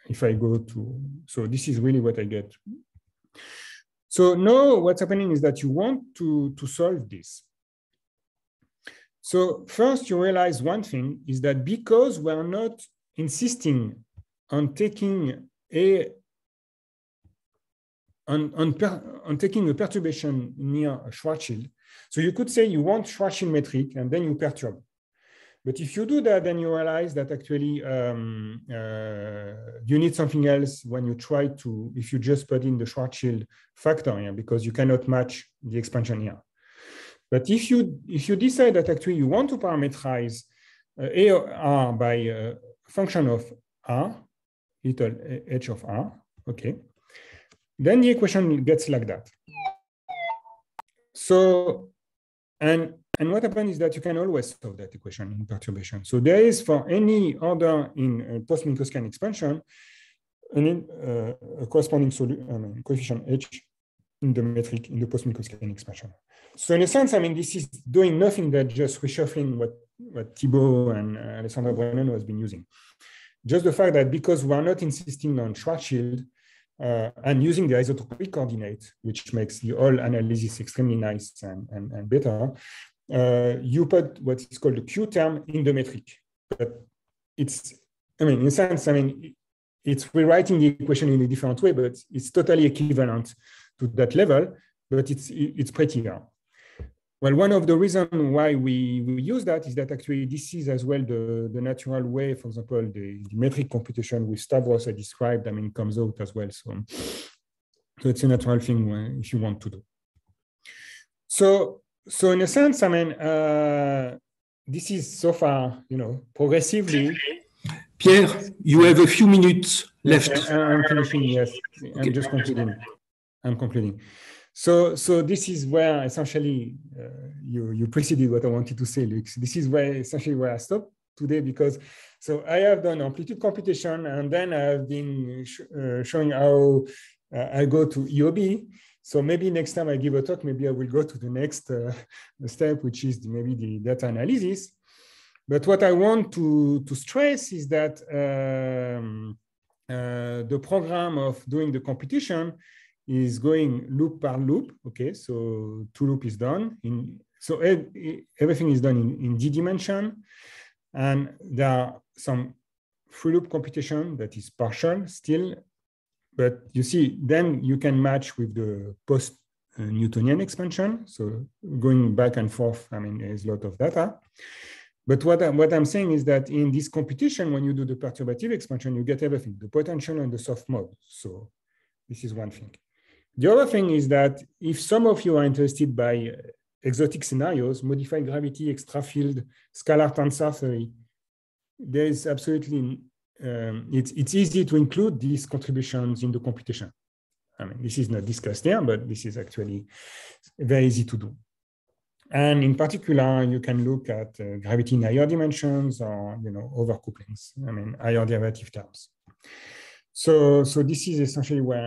if I go to, so this is really what I get. So now what's happening is that you want to solve this. So first you realize one thing is that because we're not insisting on taking taking a perturbation near a Schwarzschild. So you could say you want Schwarzschild metric and then you perturb. But if you do that, then you realize that actually you need something else when you try to, if you just put in the Schwarzschild factor here, because you cannot match the expansion here. But if you decide that actually you want to parameterize A of R by a function of R, little h of R, okay, then the equation gets like that. So, and what happens is that you can always solve that equation in perturbation. So there is for any order in post-Minkowskian expansion, a corresponding coefficient h in the metric in the post-Minkowskian expansion. So in a sense, I mean, this is doing nothing but just reshuffling what Thibault and Alessandro Brennan has been using. Just the fact that because we are not insisting on Schwarzschild and using the isotropic coordinate, which makes the whole analysis extremely nice and better, you put what is called the Q term in the metric. But it's, I mean, in a sense, I mean, it's rewriting the equation in a different way, but it's totally equivalent to that level, but it's prettier. Well, one of the reasons why we use that is that actually this is as well the natural way, for example, the metric computation with Stavros I described, I mean, comes out as well. So it's a natural thing if you want to do. So in a sense, I mean, this is so far, you know, progressively. Pierre, you have a few minutes left. I'm finishing, yes. Okay. I'm just concluding. I'm concluding. So this is where essentially you preceded what I wanted to say, Luke. This is where essentially where I stopped today, because so I have done amplitude computation and then I've been showing how I go to EOB. So maybe next time I give a talk, maybe I will go to the next step, which is maybe the data analysis. But what I want to stress is that the program of doing the computation is going loop per loop. Okay, so 2 loop is done. So everything is done in D dimension. And there are some 3 loop computation that is partial still. But you see, then you can match with the post-Newtonian expansion. So going back and forth, I mean, there's a lot of data. But what I'm saying is that in this computation, when you do the perturbative expansion, you get everything, the potential and the soft mode. So this is one thing. The other thing is that if some of you are interested by exotic scenarios, modified gravity, extra field, scalar tensor theory, there is absolutely, it's easy to include these contributions in the computation. I mean, this is not discussed here, but this is actually very easy to do. And in particular, you can look at gravity in higher dimensions or, you know, overcouplings, I mean, higher derivative terms. So this is essentially where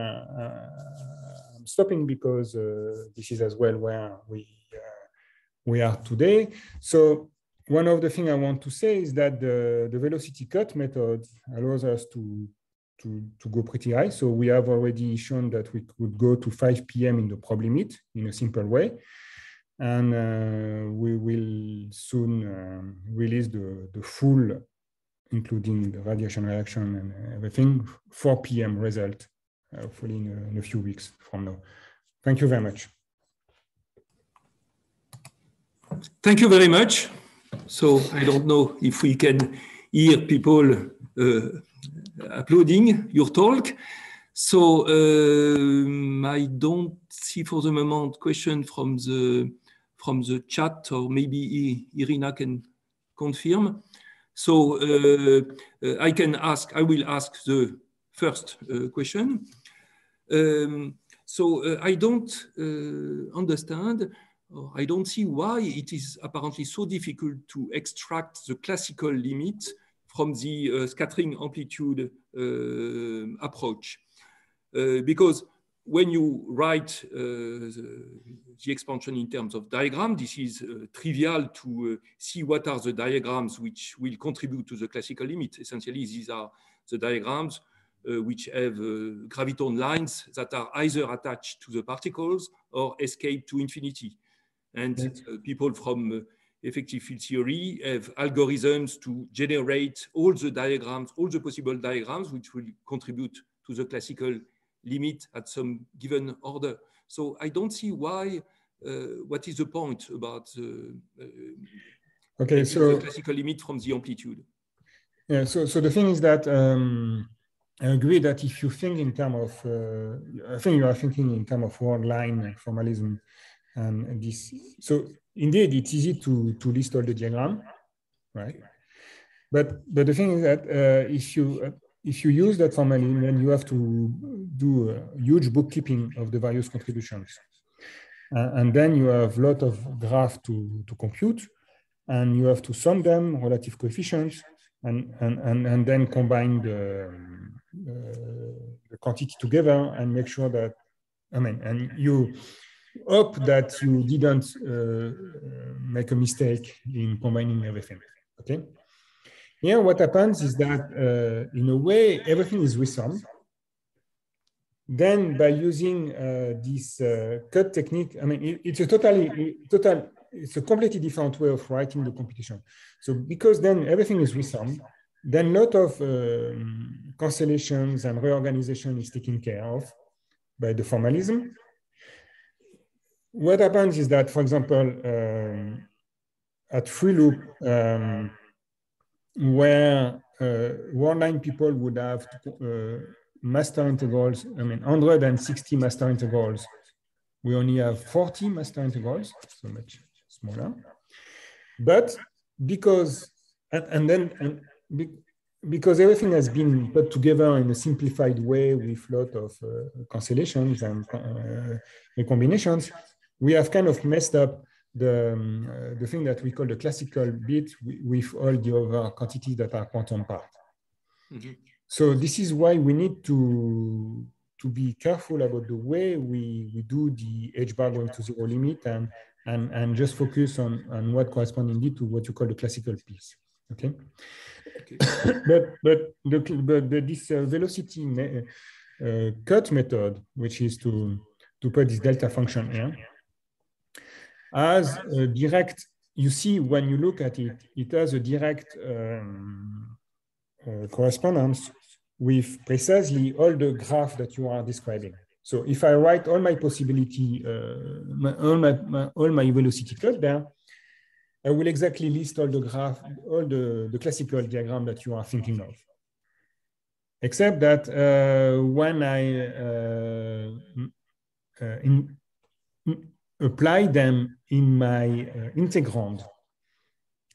I'm stopping, because this is as well where we are today. So one of the things I want to say is that the velocity cut method allows us to go pretty high. So we have already shown that we could go to 5 PM in the prob limit in a simple way. And we will soon release the full, including the radiation reaction and everything, 4 PM result, hopefully in a few weeks from now. Thank you very much. Thank you very much. So I don't know if we can hear people applauding your talk. So I don't see for the moment question from the chat, or maybe Irina can confirm. So I will ask the first question. So I don't understand, or I don't see why it is apparently so difficult to extract the classical limit from the scattering amplitude approach. Because when you write the expansion in terms of diagram, this is trivial to see what are the diagrams which will contribute to the classical limit. Essentially, these are the diagrams which have graviton lines that are either attached to the particles or escape to infinity. And people from effective field theory have algorithms to generate all the diagrams, all the possible diagrams, which will contribute to the classical limit at some given order. So I don't see why, what is the point about the classical limit from the amplitude? Yeah, so the thing is that I agree that if you think in terms of, I think you are thinking in terms of word line formalism, and this. So indeed, it's easy to list all the diagram, right? But the thing is that if you use that formalism, then you have to do a huge bookkeeping of the various contributions, and then you have a lot of graphs to compute, and you have to sum them, relative coefficients, and then combine the quantity together and make sure that, I mean, and you hope that you didn't make a mistake in combining everything, okay? Here, what happens is that in a way, everything is resummed. Then by using this cut technique, I mean, it's a completely different way of writing the computation. So because then everything is resummed, then a lot of cancellations and reorganization is taken care of by the formalism. What happens is that, for example, at free loop, where word line people would have master integrals, I mean, 160 master integrals, we only have 40 master integrals, so much smaller. But because, because everything has been put together in a simplified way with a lot of cancellations and recombinations, we have kind of messed up the thing that we call the classical bit with all the other quantities that are quantum part. Mm-hmm. So this is why we need to be careful about the way we do the h bar going to zero limit and just focus on what corresponds indeed to what you call the classical piece. Okay. but this velocity cut method, which is to put this delta function here, has a direct, you see, when you look at it, it has a direct correspondence with precisely all the graph that you are describing. So if I write all my possibility, all my velocity cut there, I will exactly list all the graph, all the classical diagram that you are thinking of. Except that when I apply them in my integrand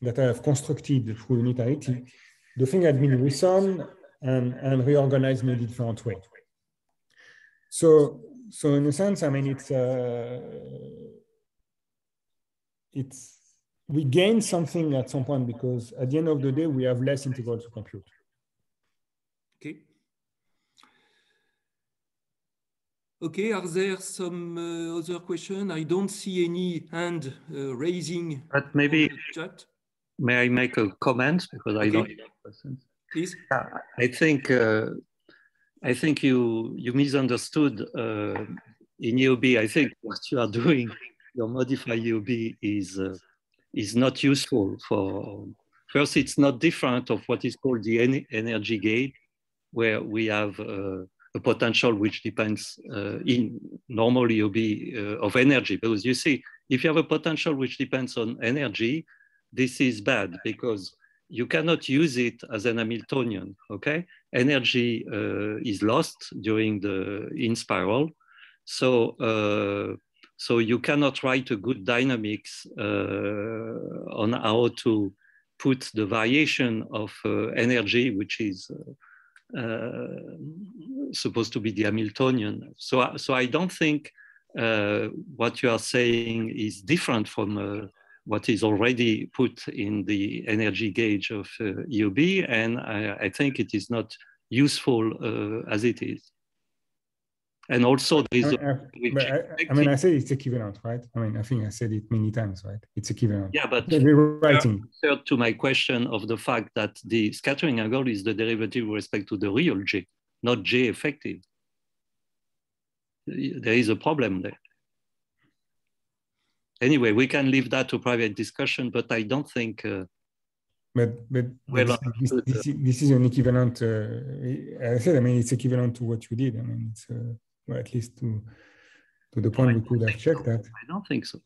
that I have constructed through unitarity, the thing had been resummed and reorganized in a different way. So in a sense, I mean, it's we gain something at some point because at the end of the day, we have less integrals to compute. Okay. Okay, are there some other questions? I don't see any hand raising. But maybe, chat. May I make a comment? Because I don't have questions. Please. I think you misunderstood in EOB. I think what you are doing, your modified EOB is not useful for, first, it's not different of what is called the energy gate, where we have a potential which depends in normal EOB of energy. Because you see, if you have a potential which depends on energy, this is bad because you cannot use it as an Hamiltonian, okay? Energy is lost during the in spiral. So, so you cannot write a good dynamics on how to put the variation of energy, which is supposed to be the Hamiltonian. So I don't think what you are saying is different from what is already put in the energy gauge of EOB, and I think it is not useful as it is. And also, there is I say it's equivalent, right? I mean, I think I said it many times, right? It's equivalent. Yeah, but rewriting. To my question of the fact that the scattering angle is the derivative with respect to the real J, not J effective. There is a problem there. Anyway, we can leave that to private discussion, but I don't think. But this is an equivalent. I said, I mean, it's equivalent to what you did. I mean, it's or at least to the point we could have checked that. I don't think so.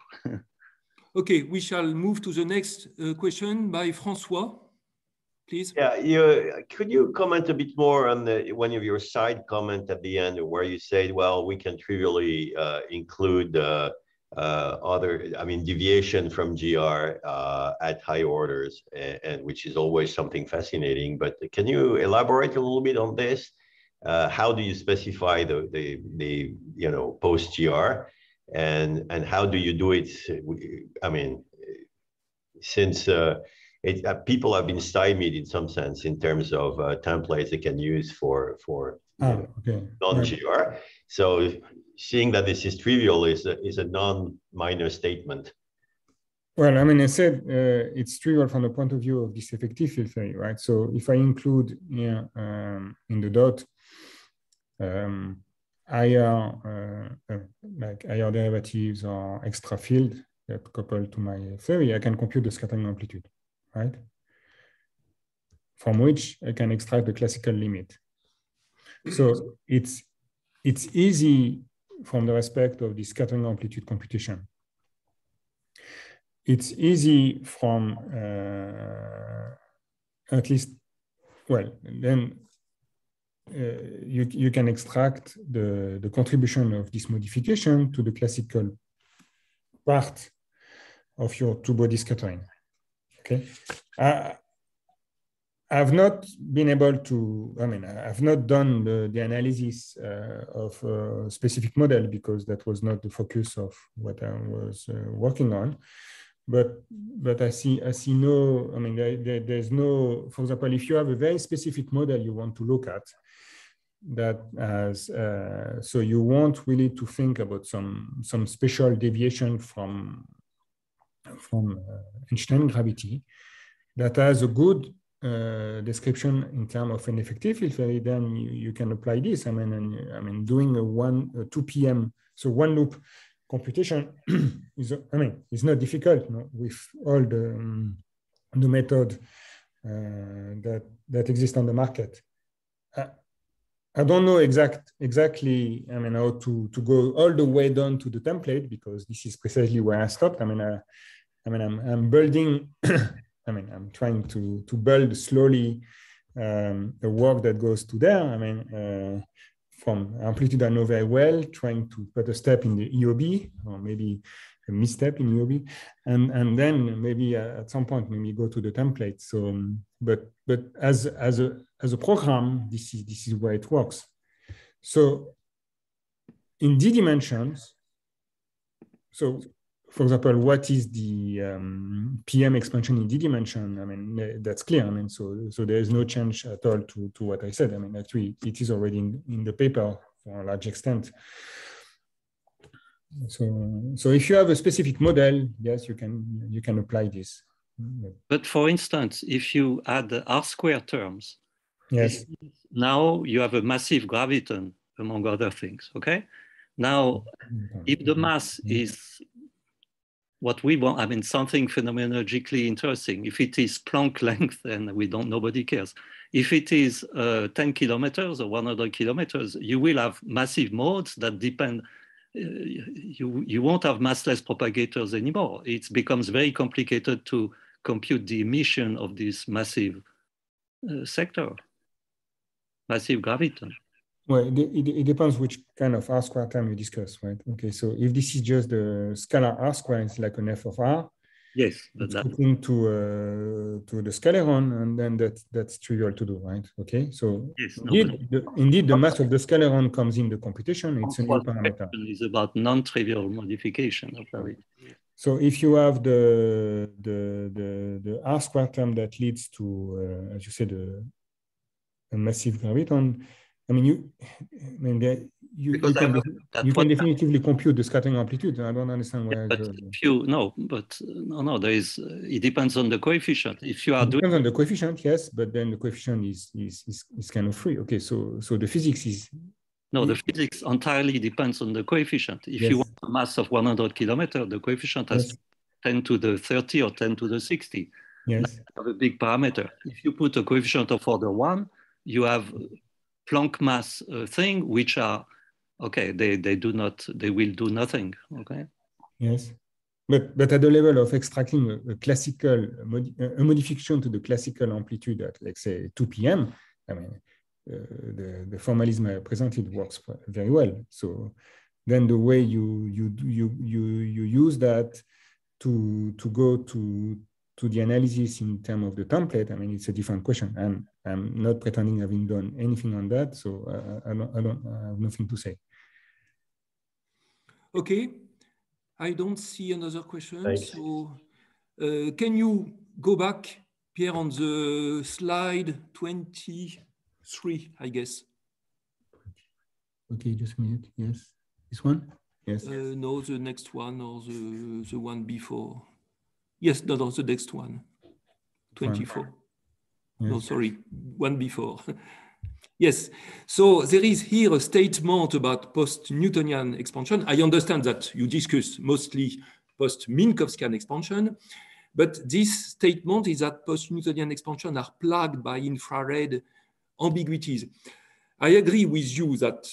Okay, we shall move to the next question by François, please. Yeah, could you comment a bit more on one of your side comment at the end where you said, well, we can trivially include other, I mean, deviation from GR at high orders, and which is always something fascinating. But can you elaborate a little bit on this? How do you specify the post GR, and how do you do it? I mean, since people have been stymied in some sense in terms of templates they can use for non-GR. So seeing that this is trivial is a non-minor statement. Well, I mean, I said it's trivial from the point of view of this effective field theory, right? So if I include here in the dot higher derivatives or extra field that coupled to my theory, I can compute the scattering amplitude, right? From which I can extract the classical limit. So it's easy from the respect of the scattering amplitude computation. It's easy from at least, well, then you can extract the contribution of this modification to the classical part of your two-body scattering. Okay, I've not been able to, I mean, I've not done the analysis of a specific model because that was not the focus of what I was working on. But I see no, I mean, there's no, for example, if you have a very specific model you want to look at, that as, so you want really to think about some special deviation from Einstein gravity that has a good description in terms of an effective field theory, then you can apply this. I mean, doing a 2 p.m. so one loop computation is, I mean, it's not difficult, no, with all the method that exist on the market. I don't know exactly, I mean, how to go all the way down to the template, because this is precisely where I stopped. I mean, I'm building. I mean, I'm trying to build slowly the work that goes to there. I mean, from amplitude I know very well, trying to put a step in the EOB, or maybe a misstep in EOB, and then maybe at some point maybe go to the template. So, but as a program, this is where it works. So, in D dimensions, so for example, what is the PM expansion in D dimension? I mean, that's clear. I mean, so there is no change at all to what I said. I mean, actually, it is already in the paper for a large extent. So if you have a specific model, yes, you can apply this. But for instance, if you add the R² terms, yes, now you have a massive graviton, among other things. Okay. Now, if the mass is what we want, I mean, something phenomenologically interesting. If it is Planck length, then nobody cares. If it is 10 kilometers or 100 kilometers, you will have massive modes that depend you won't have massless propagators anymore. It becomes very complicated to compute the emission of this massive sector, massive graviton. Well, it depends which kind of R-square term you discuss, right? Okay, so if this is just the scalar R-square, it's like an F of R. Yes, but it's looking to the scaleron, and then that's trivial to do, right? Okay, so yes, indeed, the mass of the scaleron comes in the computation. It's a new parameter. It's about non-trivial modification of gravity. So if you have the R-square term that leads to, as you said, a massive graviton, I mean, you can definitively compute the scattering amplitude. I don't understand why. But there is. It depends on the coefficient. If you are depends on the coefficient, yes, but then the coefficient is kind of free. Okay, so the physics is. No, the physics entirely depends on the coefficient. If you want a mass of 100 kilometers, the coefficient has to be 10 to the 30 or 10 to the 60. Yes. You have a big parameter. If you put a coefficient of order 1, you have Planck mass thing, which are okay. They will do nothing. Okay. Yes, but at the level of extracting a classical a modification to the classical amplitude at, let's say, 2 p.m. I mean, the formalism I presented works very well. So then the way you use that to go to the analysis in terms of the template, I mean, it's a different question. And I'm not pretending having done anything on that, so I have nothing to say. Okay, I don't see another question. Thanks. So can you go back, Pierre, on the slide 23, I guess? Okay, just a minute. Yes, this one? Yes. No, the next one or the one before. Yes, no, the next one, 24. Yes. No, sorry, one before. Yes, so there is here a statement about post-Newtonian expansion. I understand that you discuss mostly post-Minkowskian expansion, but this statement is that post-Newtonian expansion are plagued by infrared ambiguities. I agree with you that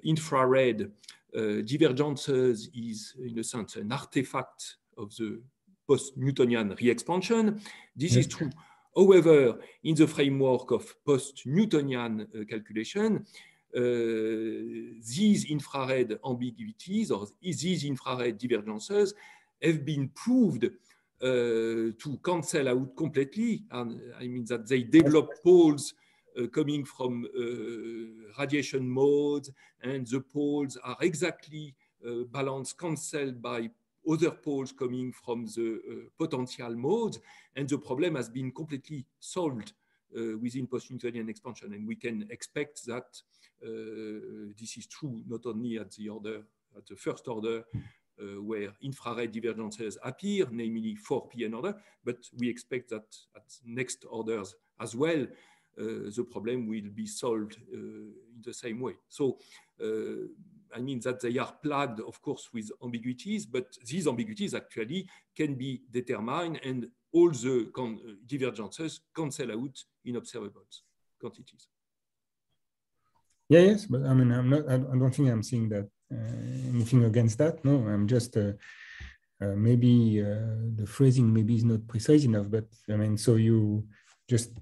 infrared divergences is, in a sense, an artifact of the post-Newtonian re-expansion. This is true. However, in the framework of post-Newtonian calculation, these infrared ambiguities or these infrared divergences have been proved to cancel out completely. And I mean that they develop poles coming from radiation modes, and the poles are exactly balanced, cancelled by other poles coming from the potential modes, and the problem has been completely solved within post-Newtonian expansion. And we can expect that this is true not only at the first order, where infrared divergences appear, namely 4p order, but we expect that at next orders as well, the problem will be solved in the same way. So I mean that they are plagued, of course, with ambiguities, but these ambiguities actually can be determined, and all the divergences cancel out in observables quantities. Yeah, yes, but I mean, I don't think I'm saying that anything against that. No, I'm just maybe the phrasing maybe is not precise enough, but I mean, so you just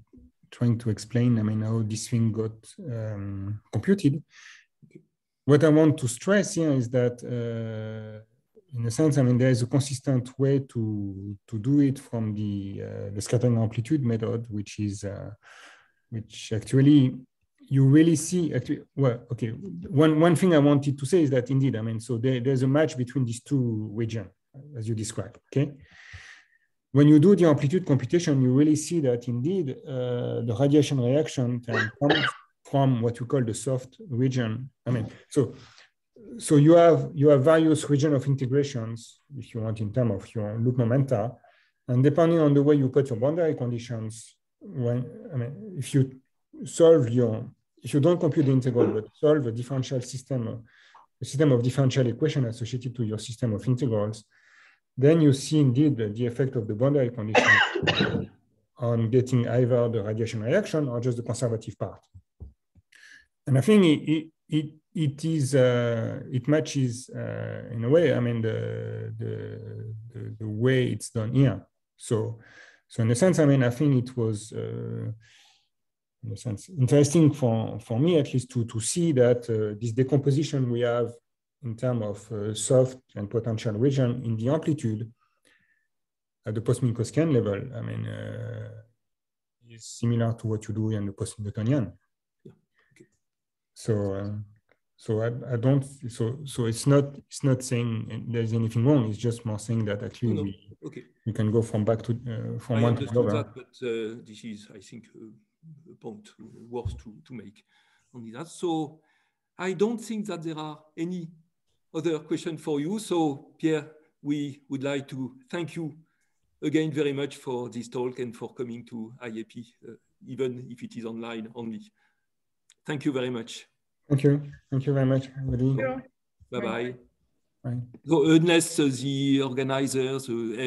trying to explain, I mean, how this thing got computed. What I want to stress here is that, in a sense, I mean, there is a consistent way to do it from the scattering amplitude method, which actually you really see. Actually, well, okay. One thing I wanted to say is that indeed, I mean, so there's a match between these two regions, as you described. Okay. When you do the amplitude computation, you really see that indeed the radiation reaction can come from what you call the soft region. I mean, so you have various regions of integrations, if you want, in terms of your loop momenta, and depending on the way you put your boundary conditions, if you don't compute the integral but solve a differential system, a system of differential equations associated to your system of integrals, then you see indeed the effect of the boundary condition on getting either the radiation reaction or just the conservative part. And I think it matches in a way. I mean, the way it's done here. So in a sense, I mean, I think it was in a sense interesting for me at least to see that this decomposition we have in terms of soft and potential region in the amplitude at the post-Minkowskian level. I mean, is similar to what you do in the post-Newtonian. Yeah. Okay. So I don't. So it's not saying there's anything wrong. It's just more saying that actually we can go from back to from one to another. That, but this is, I think, a point worth to make on that. So I don't think that there are any other questions for you. So Pierre, we would like to thank you again very much for this talk and for coming to IAP, even if it is online only. Thank you very much. Thank you. Thank you very much, everybody. Bye-bye. Bye. So unless the organizers